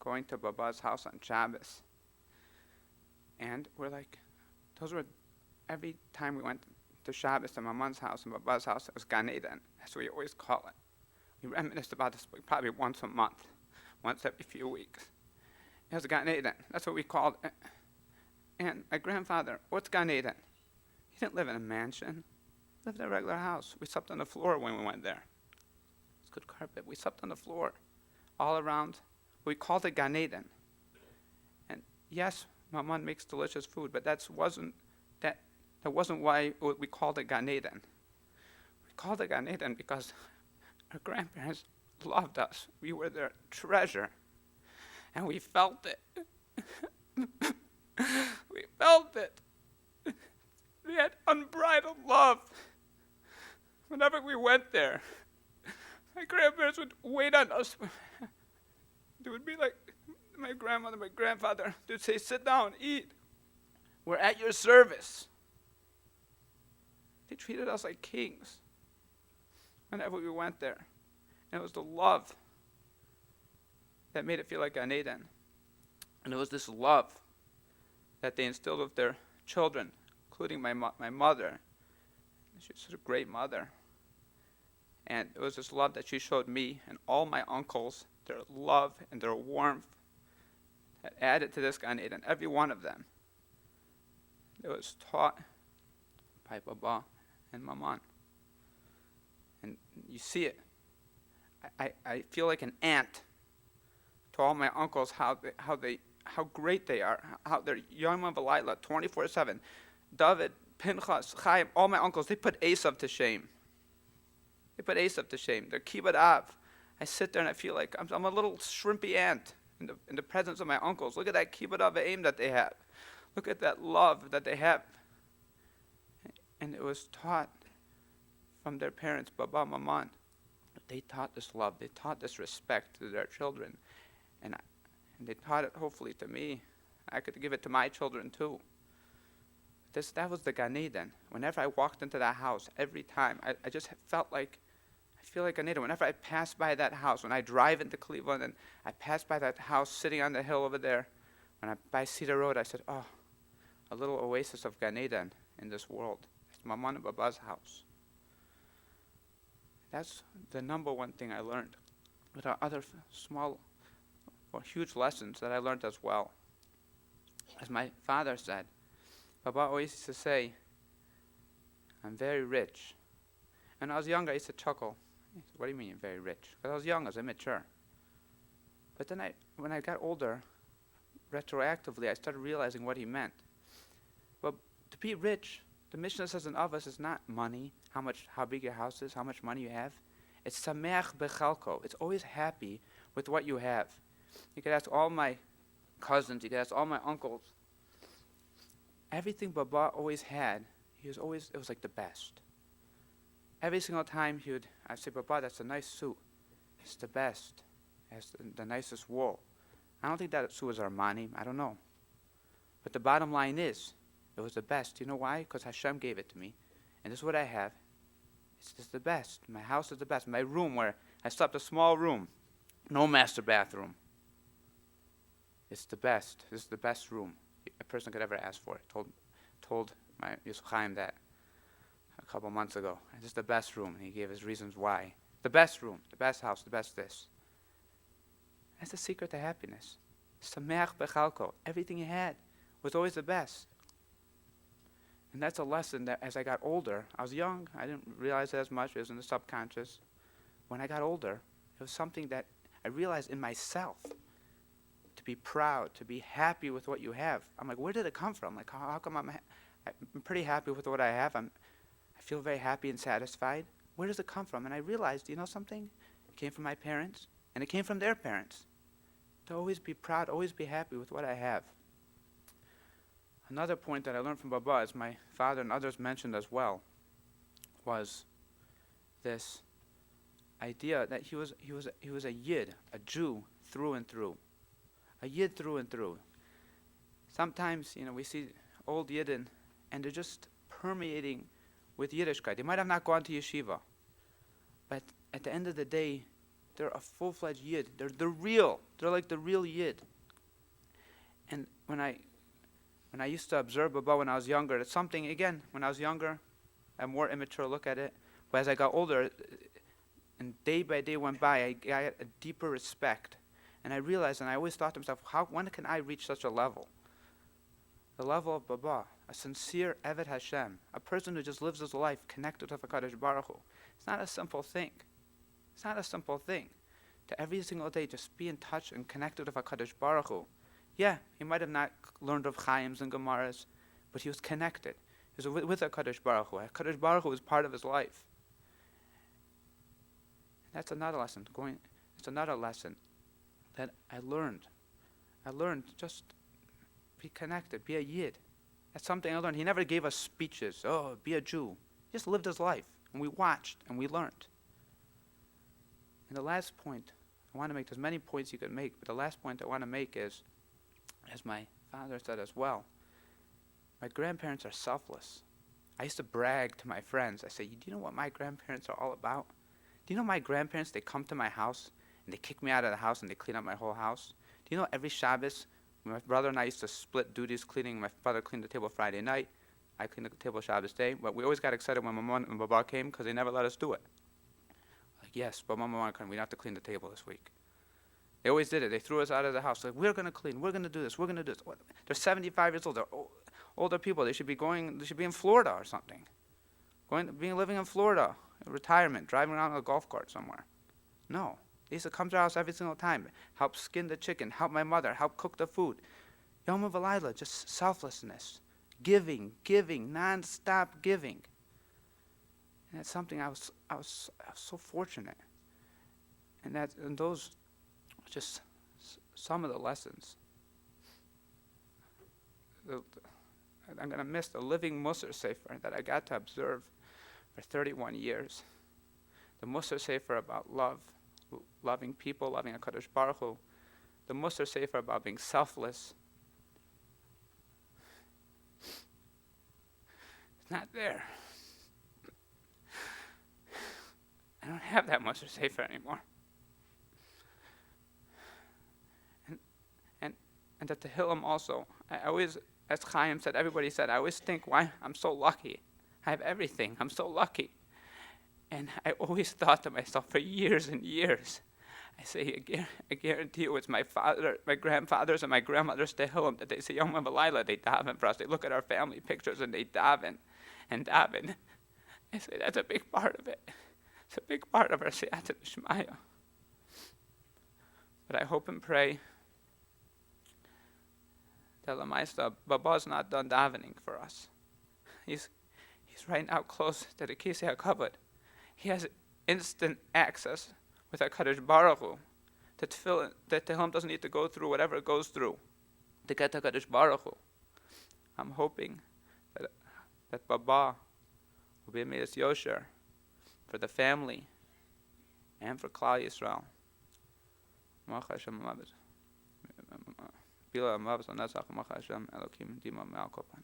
going to Baba's house on Shabbos. And we're like, every time we went to Shabbos to Maman's house and Baba's house, it was Gan Eden. That's what we always call it. We reminisced about this probably once a month, once every few weeks. It was Gan Eden. That's what we called it. And my grandfather, what's Gan Eden? He didn't live in a mansion. He lived in a regular house. We slept on the floor when we went there. It's good carpet. We slept on the floor all around. We called it Gan Eden. And yes, Maman makes delicious food, but that wasn't why we called it Gan Eden. We called it Gan Eden because our grandparents loved us. We were their treasure. And we felt it. We felt it. We had unbridled love. Whenever we went there, my grandparents would wait on us. It would be like my grandmother, my grandfather, they'd say, sit down, eat. We're at your service. They treated us like kings whenever we went there. And it was the love that made it feel like Gan Eden. And it was this love that they instilled with their children, including my mother. She was such a great mother. And it was this love that she showed me and all my uncles, their love and their warmth that added to this Gan Eden, every one of them. It was taught by Baba and Maman. And you see it. I feel like an aunt to all my uncles, how great they are, how they're Yom V'Layla, 24/7. David, Pinchas, Chaim, all my uncles, they put Esav to shame. They're kibbud av. I sit there and I feel like I'm a little shrimpy ant in the presence of my uncles. Look at that kibbud av aim that they have. Look at that love that they have. And it was taught from their parents, Baba, Maman. They taught this love. They taught this respect to their children. And they taught it hopefully to me. I could give it to my children too. That was the Gan Eden. Whenever I walked into that house, every time, I just felt like, I feel like Gan Eden. Whenever I pass by that house, when I drive into Cleveland and I pass by that house sitting on the hill over there, when I by Cedar Road, I said, oh, a little oasis of Gan Eden in this world. It's Maman and Baba's house. That's the number one thing I learned. But there are other small or huge lessons that I learned as well. As my father said, Baba always used to say, I'm very rich. And when I was younger, I used to chuckle. He said, what do you mean you're very rich? Because I was young, I was immature. But then when I got older, retroactively, I started realizing what he meant. Well, to be rich, the Mishnah says in Avos is not money, how big your house is, how much money you have. It's sameach bechalko. It's always happy with what you have. You could ask all my cousins, you could ask all my uncles. Everything Baba always had, it was like the best. Every single time I'd say, Baba, that's a nice suit. It's the best. It has the nicest wool. I don't think that suit was Armani. I don't know. But the bottom line is, it was the best. You know why? Because Hashem gave it to me. And this is what I have. It's just the best. My house is the best. My room where I slept, a small room. No master bathroom. It's the best. This is the best room a person could ever ask for. Told my Yisrael Chaim that a couple months ago. This is the best room. And he gave his reasons why. The best room, the best house, the best this. That's the secret to happiness. Sameach bechalko. Everything he had was always the best. And that's a lesson that as I got older, I was young, I didn't realize it as much, it was in the subconscious. When I got older, it was something that I realized in myself, to be proud, to be happy with what you have. I'm like, where did it come from? Like, how come I'm pretty happy with what I have? I feel very happy and satisfied. Where does it come from? And I realized, you know something? It came from my parents, and it came from their parents. To always be proud, always be happy with what I have. Another point that I learned from Baba, as my father and others mentioned as well, was this idea that he was a Yid, a Jew through and through, a Yid through and through. Sometimes, we see old Yidden, and they're just permeating with Yiddishkeit. They might have not gone to yeshiva, but at the end of the day, they're a full-fledged Yid. They're real. They're like the real Yid. And when I used to observe Baba when I was younger, it's something, again, when I was younger, I had a more immature look at it. But as I got older, and day by day went by, I got a deeper respect. And I realized, and I always thought to myself, when can I reach such a level? The level of Baba, a sincere Eved Hashem, a person who just lives his life connected with HaKadosh Baruch Hu. It's not a simple thing. It's not a simple thing. To every single day just be in touch and connected with HaKadosh Baruch Hu. Yeah, he might have not learned of Chaims and Gemaras, but he was connected. He was with HaKadosh Baruch Hu. HaKadosh Baruch Hu was part of his life. And that's another lesson. It's another lesson that I learned. I learned just be connected, be a Yid. That's something I learned. He never gave us speeches. Oh, be a Jew. He just lived his life. And we watched and we learned. And the last point, I want to make, there's many points you could make, but the last point I want to make is, as my father said as well, my grandparents are selfless. I used to brag to my friends. I say, do you know what my grandparents are all about? Do you know my grandparents, they come to my house and they kick me out of the house and they clean up my whole house? Do you know every Shabbos, my brother and I used to split duties cleaning. My father cleaned the table Friday night. I cleaned the table Shabbos day. But we always got excited when Mama and Baba came because they never let us do it. Like, yes, but Mama and Baba, we don't have to clean the table this week. They always did it. They threw us out of the house. Like, we're going to clean. We're going to do this. We're going to do this. They're 75 years old. They're older people. They should be in Florida or something. Living in Florida, retirement, driving around in a golf cart somewhere. No. They used to come to our house every single time, help skin the chicken, help my mother, help cook the food. Yom V'Layla, just selflessness, giving, non-stop giving. And that's something I was so fortunate. And those are just some of the lessons. I'm going to miss the living Musar Sefer that I got to observe for 31 years. The Musar Sefer about love, loving people, loving HaKadosh Baruch Hu. The Musar Sefer about being selfless. It's not there. I don't have that Musar Sefer anymore. And at the Tehillim also, I always, as Chaim said, everybody said, I always think, why I'm so lucky. I have everything. I'm so lucky. And I always thought to myself for years and years, I say, I guarantee you it's my grandfathers and my grandmothers Tehillim that they say Yom V'Layla, they daven for us. They look at our family pictures and they daven and daven. I say, that's a big part of it. It's a big part of our Siyata D'Shmaya. But I hope and pray that Lamaisa Baba's not done davening for us. He's right now close to the Kisei HaKavod. He has instant access with HaKadosh Baruch Hu to tefillin, that Tehillim doesn't need to go through whatever it goes through to get to HaKadosh Baruch Hu. I'm hoping that Baba will be made as Yosher for the family and for Klal Yisrael. Bila Mavs on Nazach Machashem Elokim Dima Malkopan.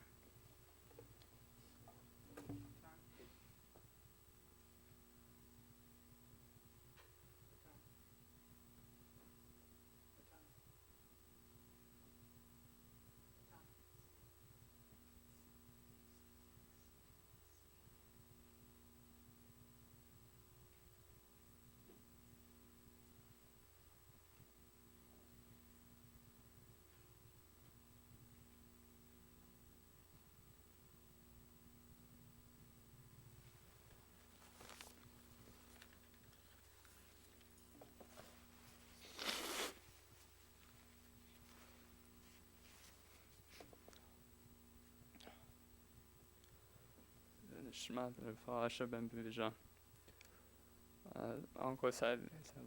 Uncle said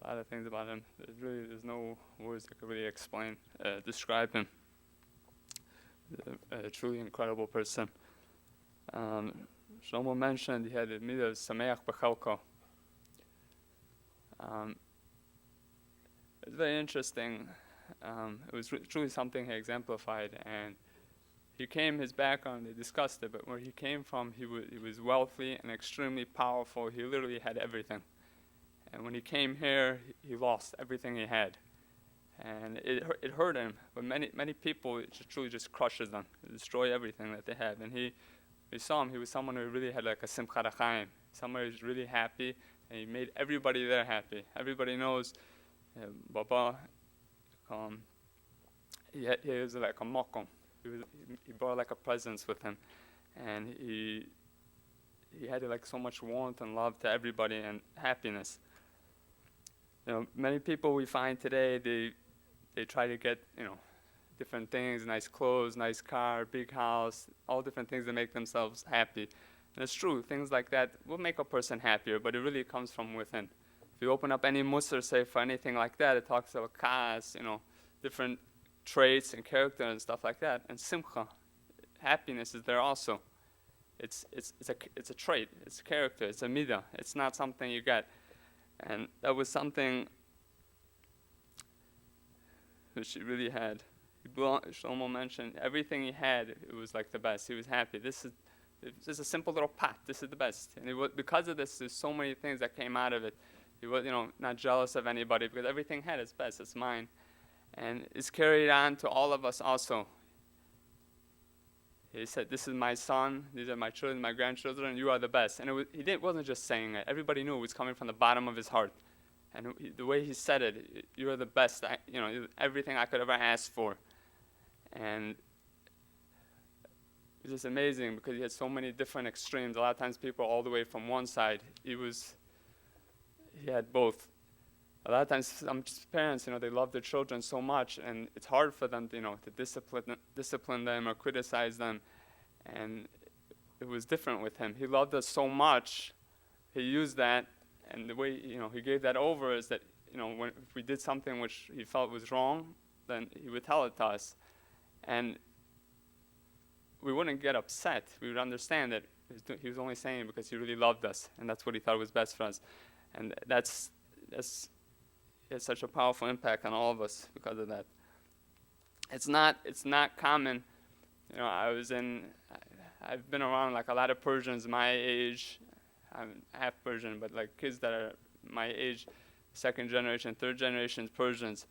a lot of things about him. There's no words that could really explain, describe him. A truly incredible person. Shlomo mentioned he had a midah of sameach b'chalko. It's very interesting. It was truly something he exemplified, and he came, his background, they discussed it, but where he came from, he was wealthy and extremely powerful. He literally had everything. And when he came here, he lost everything he had. And it hurt him, but many people, it truly just crushes them, destroy everything that they have. And we saw him, he was someone who really had like a simchat chaim, someone who was really happy, and he made everybody there happy. Everybody knows Baba, he was like a mokom. He brought like a presence with him, and he had like so much warmth and love to everybody and happiness. Many people we find today, they try to get different things, nice clothes, nice car, big house, all different things that make themselves happy. And it's true, things like that will make a person happier, but it really comes from within. If you open up any Musar Sefer, anything like that, it talks about Kaas, different traits and character and stuff like that. And Simcha, happiness, is there also. It's a trait, it's a character, it's a midah. It's not something you get. And that was something that she really had. Shlomo mentioned everything he had, it was like the best. He was happy. This is a simple little pot. This is the best. And because of this, there's so many things that came out of it. He was, not jealous of anybody because everything had its best. It's mine. And it's carried on to all of us also. He said, "This is my son. These are my children, my grandchildren. You are the best." And he wasn't just saying it. Everybody knew it was coming from the bottom of his heart. And the way he said it, "You are the best. Everything I could ever ask for." And it was just amazing because he had so many different extremes. A lot of times people all the way from one side. He had both. A lot of times some parents, they love their children so much, and it's hard for them, to discipline them or criticize them. And it was different with him. He loved us so much. He used that, and the way, he gave that over is that, if we did something which he felt was wrong, then he would tell it to us. And we wouldn't get upset. We would understand that he was only saying it because he really loved us, and that's what he thought was best for us. And that's it's such a powerful impact on all of us because of that. It's not common. I've been around like a lot of Persians my age. I'm half Persian, but like kids that are my age, second generation, third generation Persians.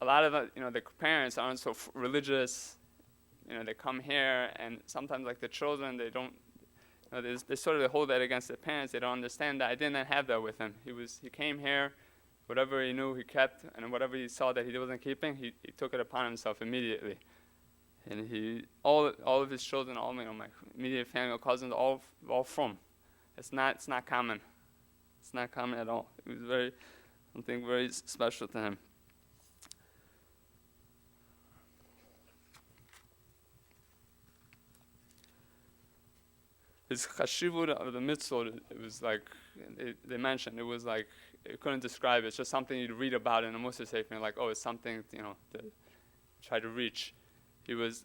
A lot of the parents aren't so religious. They come here, and sometimes like the children, they don't. They sort of hold that against the parents. They don't understand that. I didn't have that with him. He came here. Whatever he knew, he kept, and whatever he saw that he wasn't keeping, he took it upon himself immediately. And all of his children, all my immediate family, cousins, all from. It's not common. It's not common at all. It was something very special to him. His chashivut of the mitzvot, it was like, they mentioned, it was like, you couldn't describe it. It's just something you'd read about in a Mussar Sefer, like, oh, it's something, to try to reach. He was,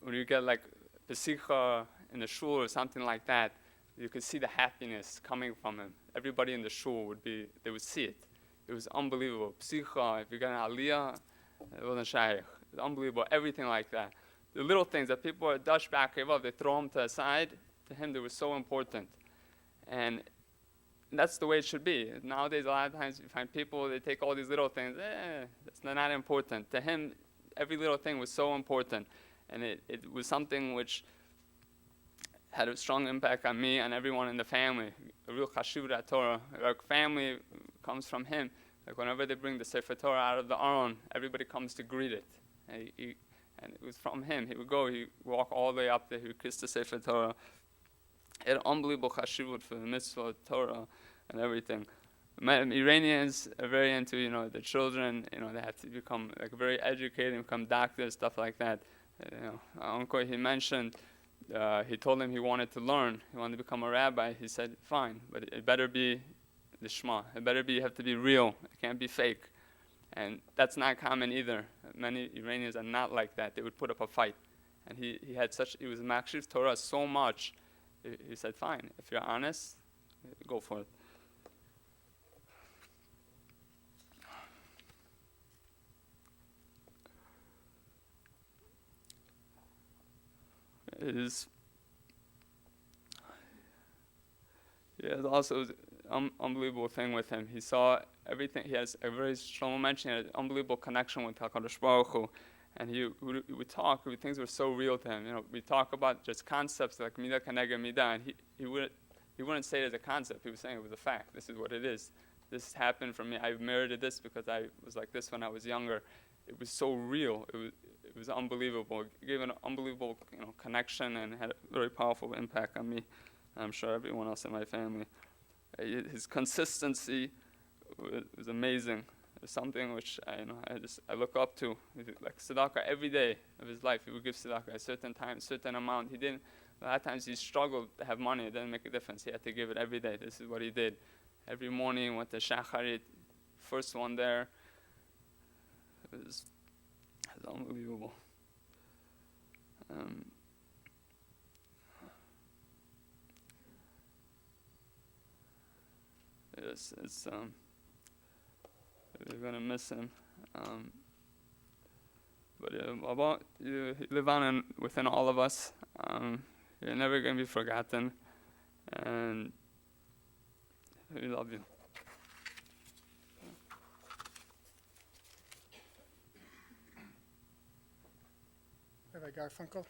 when you get like Besicha in the shul or something like that, you could see the happiness coming from him. Everybody in the shul they would see it. It was unbelievable. Besicha, if you got an aliyah, it wasn't shaykh. It was unbelievable, everything like that. The little things that people are dash back, they throw them to the side. To him, they were so important. And that's the way it should be. Nowadays, a lot of times you find people, they take all these little things, that's not important. To him, every little thing was so important. And it was something which had a strong impact on me and everyone in the family. A real chashivut Torah. Our family comes from him. Like whenever they bring the Sefer Torah out of the Aron, everybody comes to greet it. And it was from him. He would go, he'd walk all the way up there, he would kiss the Sefer Torah. He had unbelievable chashivut for the mitzvah, Torah, and everything. Iranians are very into, the children, they have to become like very educated, become doctors, stuff like that. Uncle, he mentioned, he told him he wanted to learn, he wanted to become a rabbi. He said, fine, but it better be the Shema. It better be, you have to be real. It can't be fake. And that's not common either. Many Iranians are not like that. They would put up a fight. And he was makshiv Torah so much. He said, fine, if you're honest, go for it. It is also an unbelievable thing with him. He saw everything. He has a very strong mention, an unbelievable connection with HaKadosh Baruch Hu. And he would talk, things were so real to him. We talk about just concepts like midah kanega midah, and he wouldn't say it as a concept. He was saying it was a fact. This is what it is. This happened for me. I merited this because I was like this when I was younger. It was so real. It was unbelievable. It gave an unbelievable connection and had a very powerful impact on me. I'm sure everyone else in my family. His consistency was amazing. It's something which I look up to. Like tzedakah every day of his life, he would give tzedakah at a certain time, certain amount. A lot of times he struggled to have money. It didn't make a difference. He had to give it every day. This is what he did. Every morning went to shacharit, first one there. It was unbelievable. We're gonna miss him, but you live on within all of us. You're never gonna be forgotten, and we love you. Rabbi Garfunkel.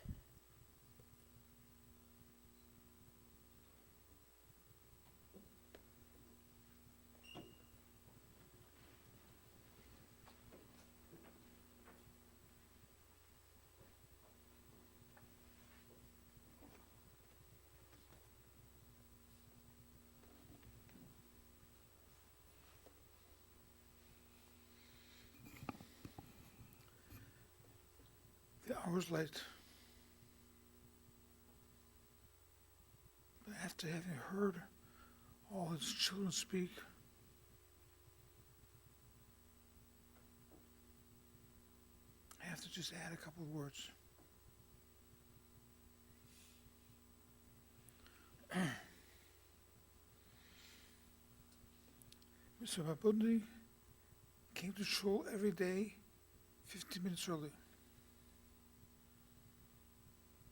The hour's late. But after having heard all his children speak, I have to just add a couple of words. Mr. Behboudnia came to shul every day, 15 minutes early.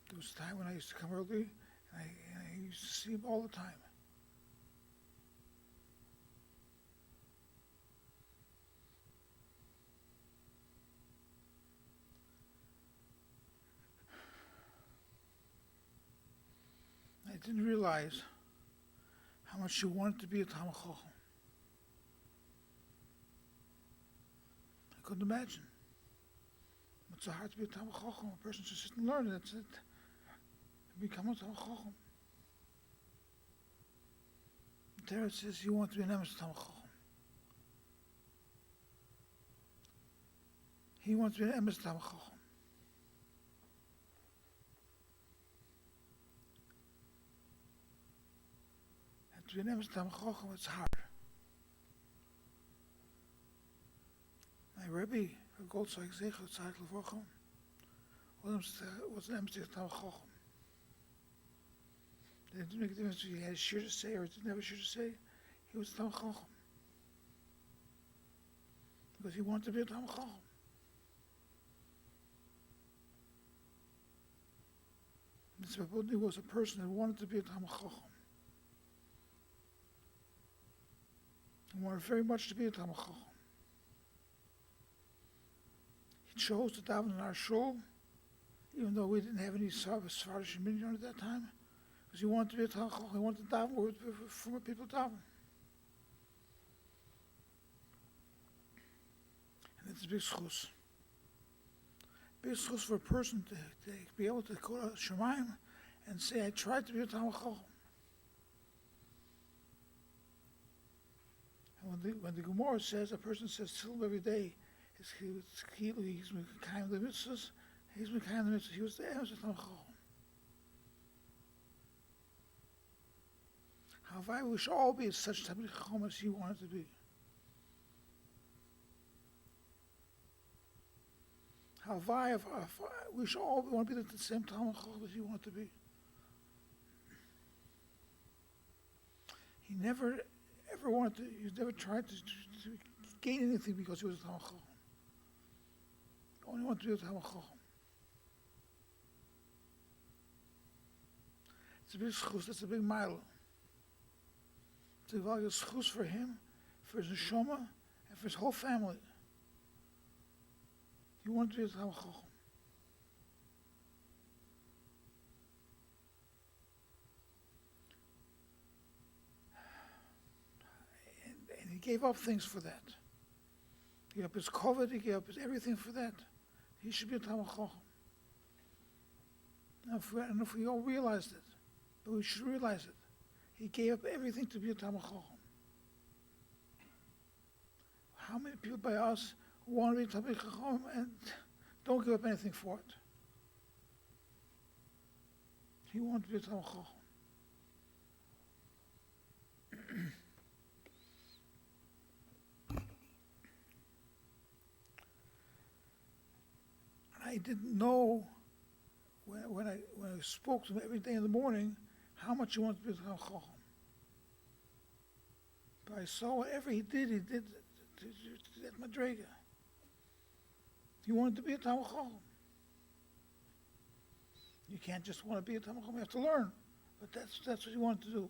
There was a time when I used to come early, and I used to see him all the time. I didn't realize how much he wanted to be a Talmid Chacham. I couldn't imagine. It's so hard to be a Talmid Chacham. A person should sit and learn, that's it. Become a Talmid Chacham. Torah says you want to be an emes Talmid Chacham. He wants to be an emes Talmid Chacham. And to be an emes Talmid Chacham, it's hard. My Rebbe, Goldzeig Zecher Tzaddik Levorcha, was an emes Talmid Chacham. It didn't make a difference if he had a shir to say or didn't have a shir to say. He was a Talmid Chacham. Because he wanted to be a Talmid Chacham. Mr. Behboudnia was a person who wanted to be a Talmid Chacham. He wanted very much to be a Talmid Chacham. He chose to daven in our shul, even though we didn't have any Sephardic minyan at that time. Because he wanted to be a Talmid Chacham. He wanted to daven from where people daven. And it's a big schus. Big schus for a person to be able to go to Shemayim and say, I tried to be a Talmid Chacham. And when the Gemara says, a person says Tzilim every day, he's kind of the mitzvahs, he was the emes Talmid Chacham. However, we should all be such Talmid Chacham as he wanted to be. However, we should all want to be the same Talmid Chacham as he wanted to be. He never tried to gain anything because he was a Talmid Chacham. He only wanted to be a Talmid Chacham. It's a big schus, it's a big mile. It's a value schus for him, for his neshama, and for his whole family. He wanted to be a Talmid Chacham. And he gave up things for that. He gave up his covet, he gave up his everything for that. He should be a Talmid Chacham. Now, I don't know if we all realized it, but we should realize it. He gave up everything to be a Talmid Chacham. How many people by us want to be a Talmid Chacham and don't give up anything for it? He wanted to be a Talmid Chacham. I didn't know when I spoke to him every day in the morning how much he wanted to be a Talmid Chacham. But I saw whatever he did at Madrega. He wanted to be a Talmid Chacham. You can't just want to be a Talmid Chacham, you have to learn. But that's what he wanted to do.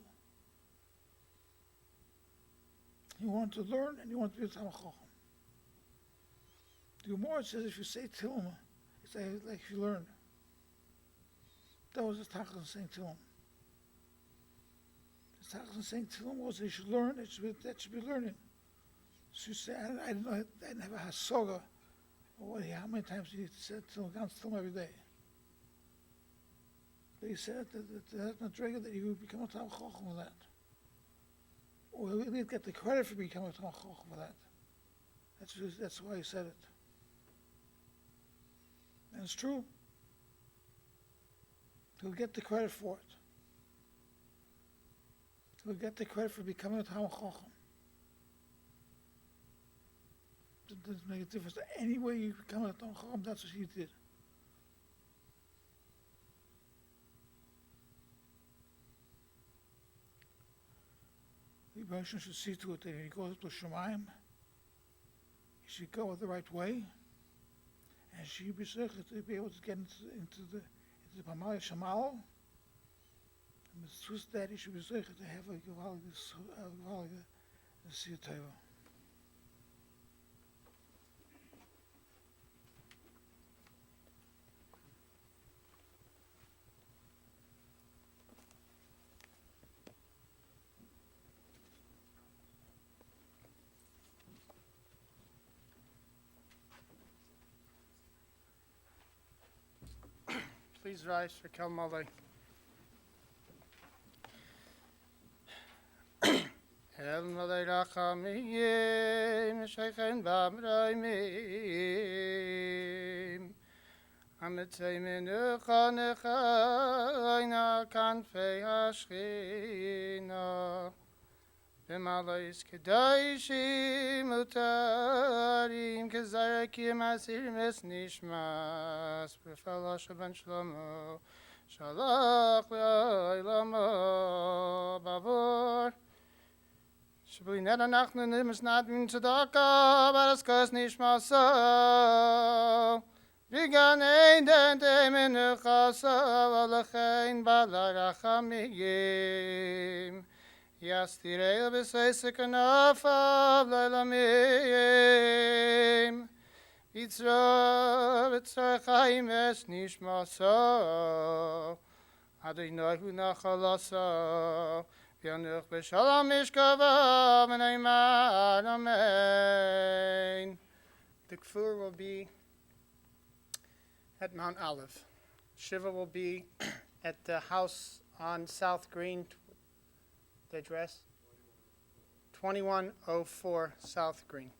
He wanted to learn and he wanted to be a Talmid Chacham. The Gemara says if you say Tilma, it's like if you learn. That was the Tachlis in saying Tilma. The Tachlis in saying Tilma was that you should learn, that should be learning. So you say, I didn't have a hasoga. How many times he said Tilma every day? But he said that Madrega that he would become a Talmid Chacham with that. Or he would get the credit for becoming a Talmid Chacham for that. That's why he said it. And it's true. He'll get the credit for it. He'll get the credit for becoming a Talmid Chacham. It doesn't make a difference. Any way you become a Talmid Chacham, that's what he did. The person should see to it that if he goes to Shemayim, he should go the right way, and she be to be able to get into the Pamalya Shamal. And with that, he should be to have a Gevalge Siyateva. Please rise for Kel Malay. El malay rachamim, shechen b'amraimim. Amitzay menucha nechayna kanfei hashchina. B'malayis kedoshim utarim kezarakim asir mes nishmas. B'falash ben Shlomo shalach le'oilamo bavor. Shbui net anachnu nimis nadmin tzedakah baras kos nishmaso. Bigan ein den menuchaso alechein balay rachamim. Yastirei b'seisek anafav leilamim. Yitzra chaim es nishmaso. Adonai hu nachalaso. V'yanuch b'shalom mishkava v'neiman amen. The kfur will be at Mount Olive. Shiva will be at the house on South Green. The address? 2104 South Green.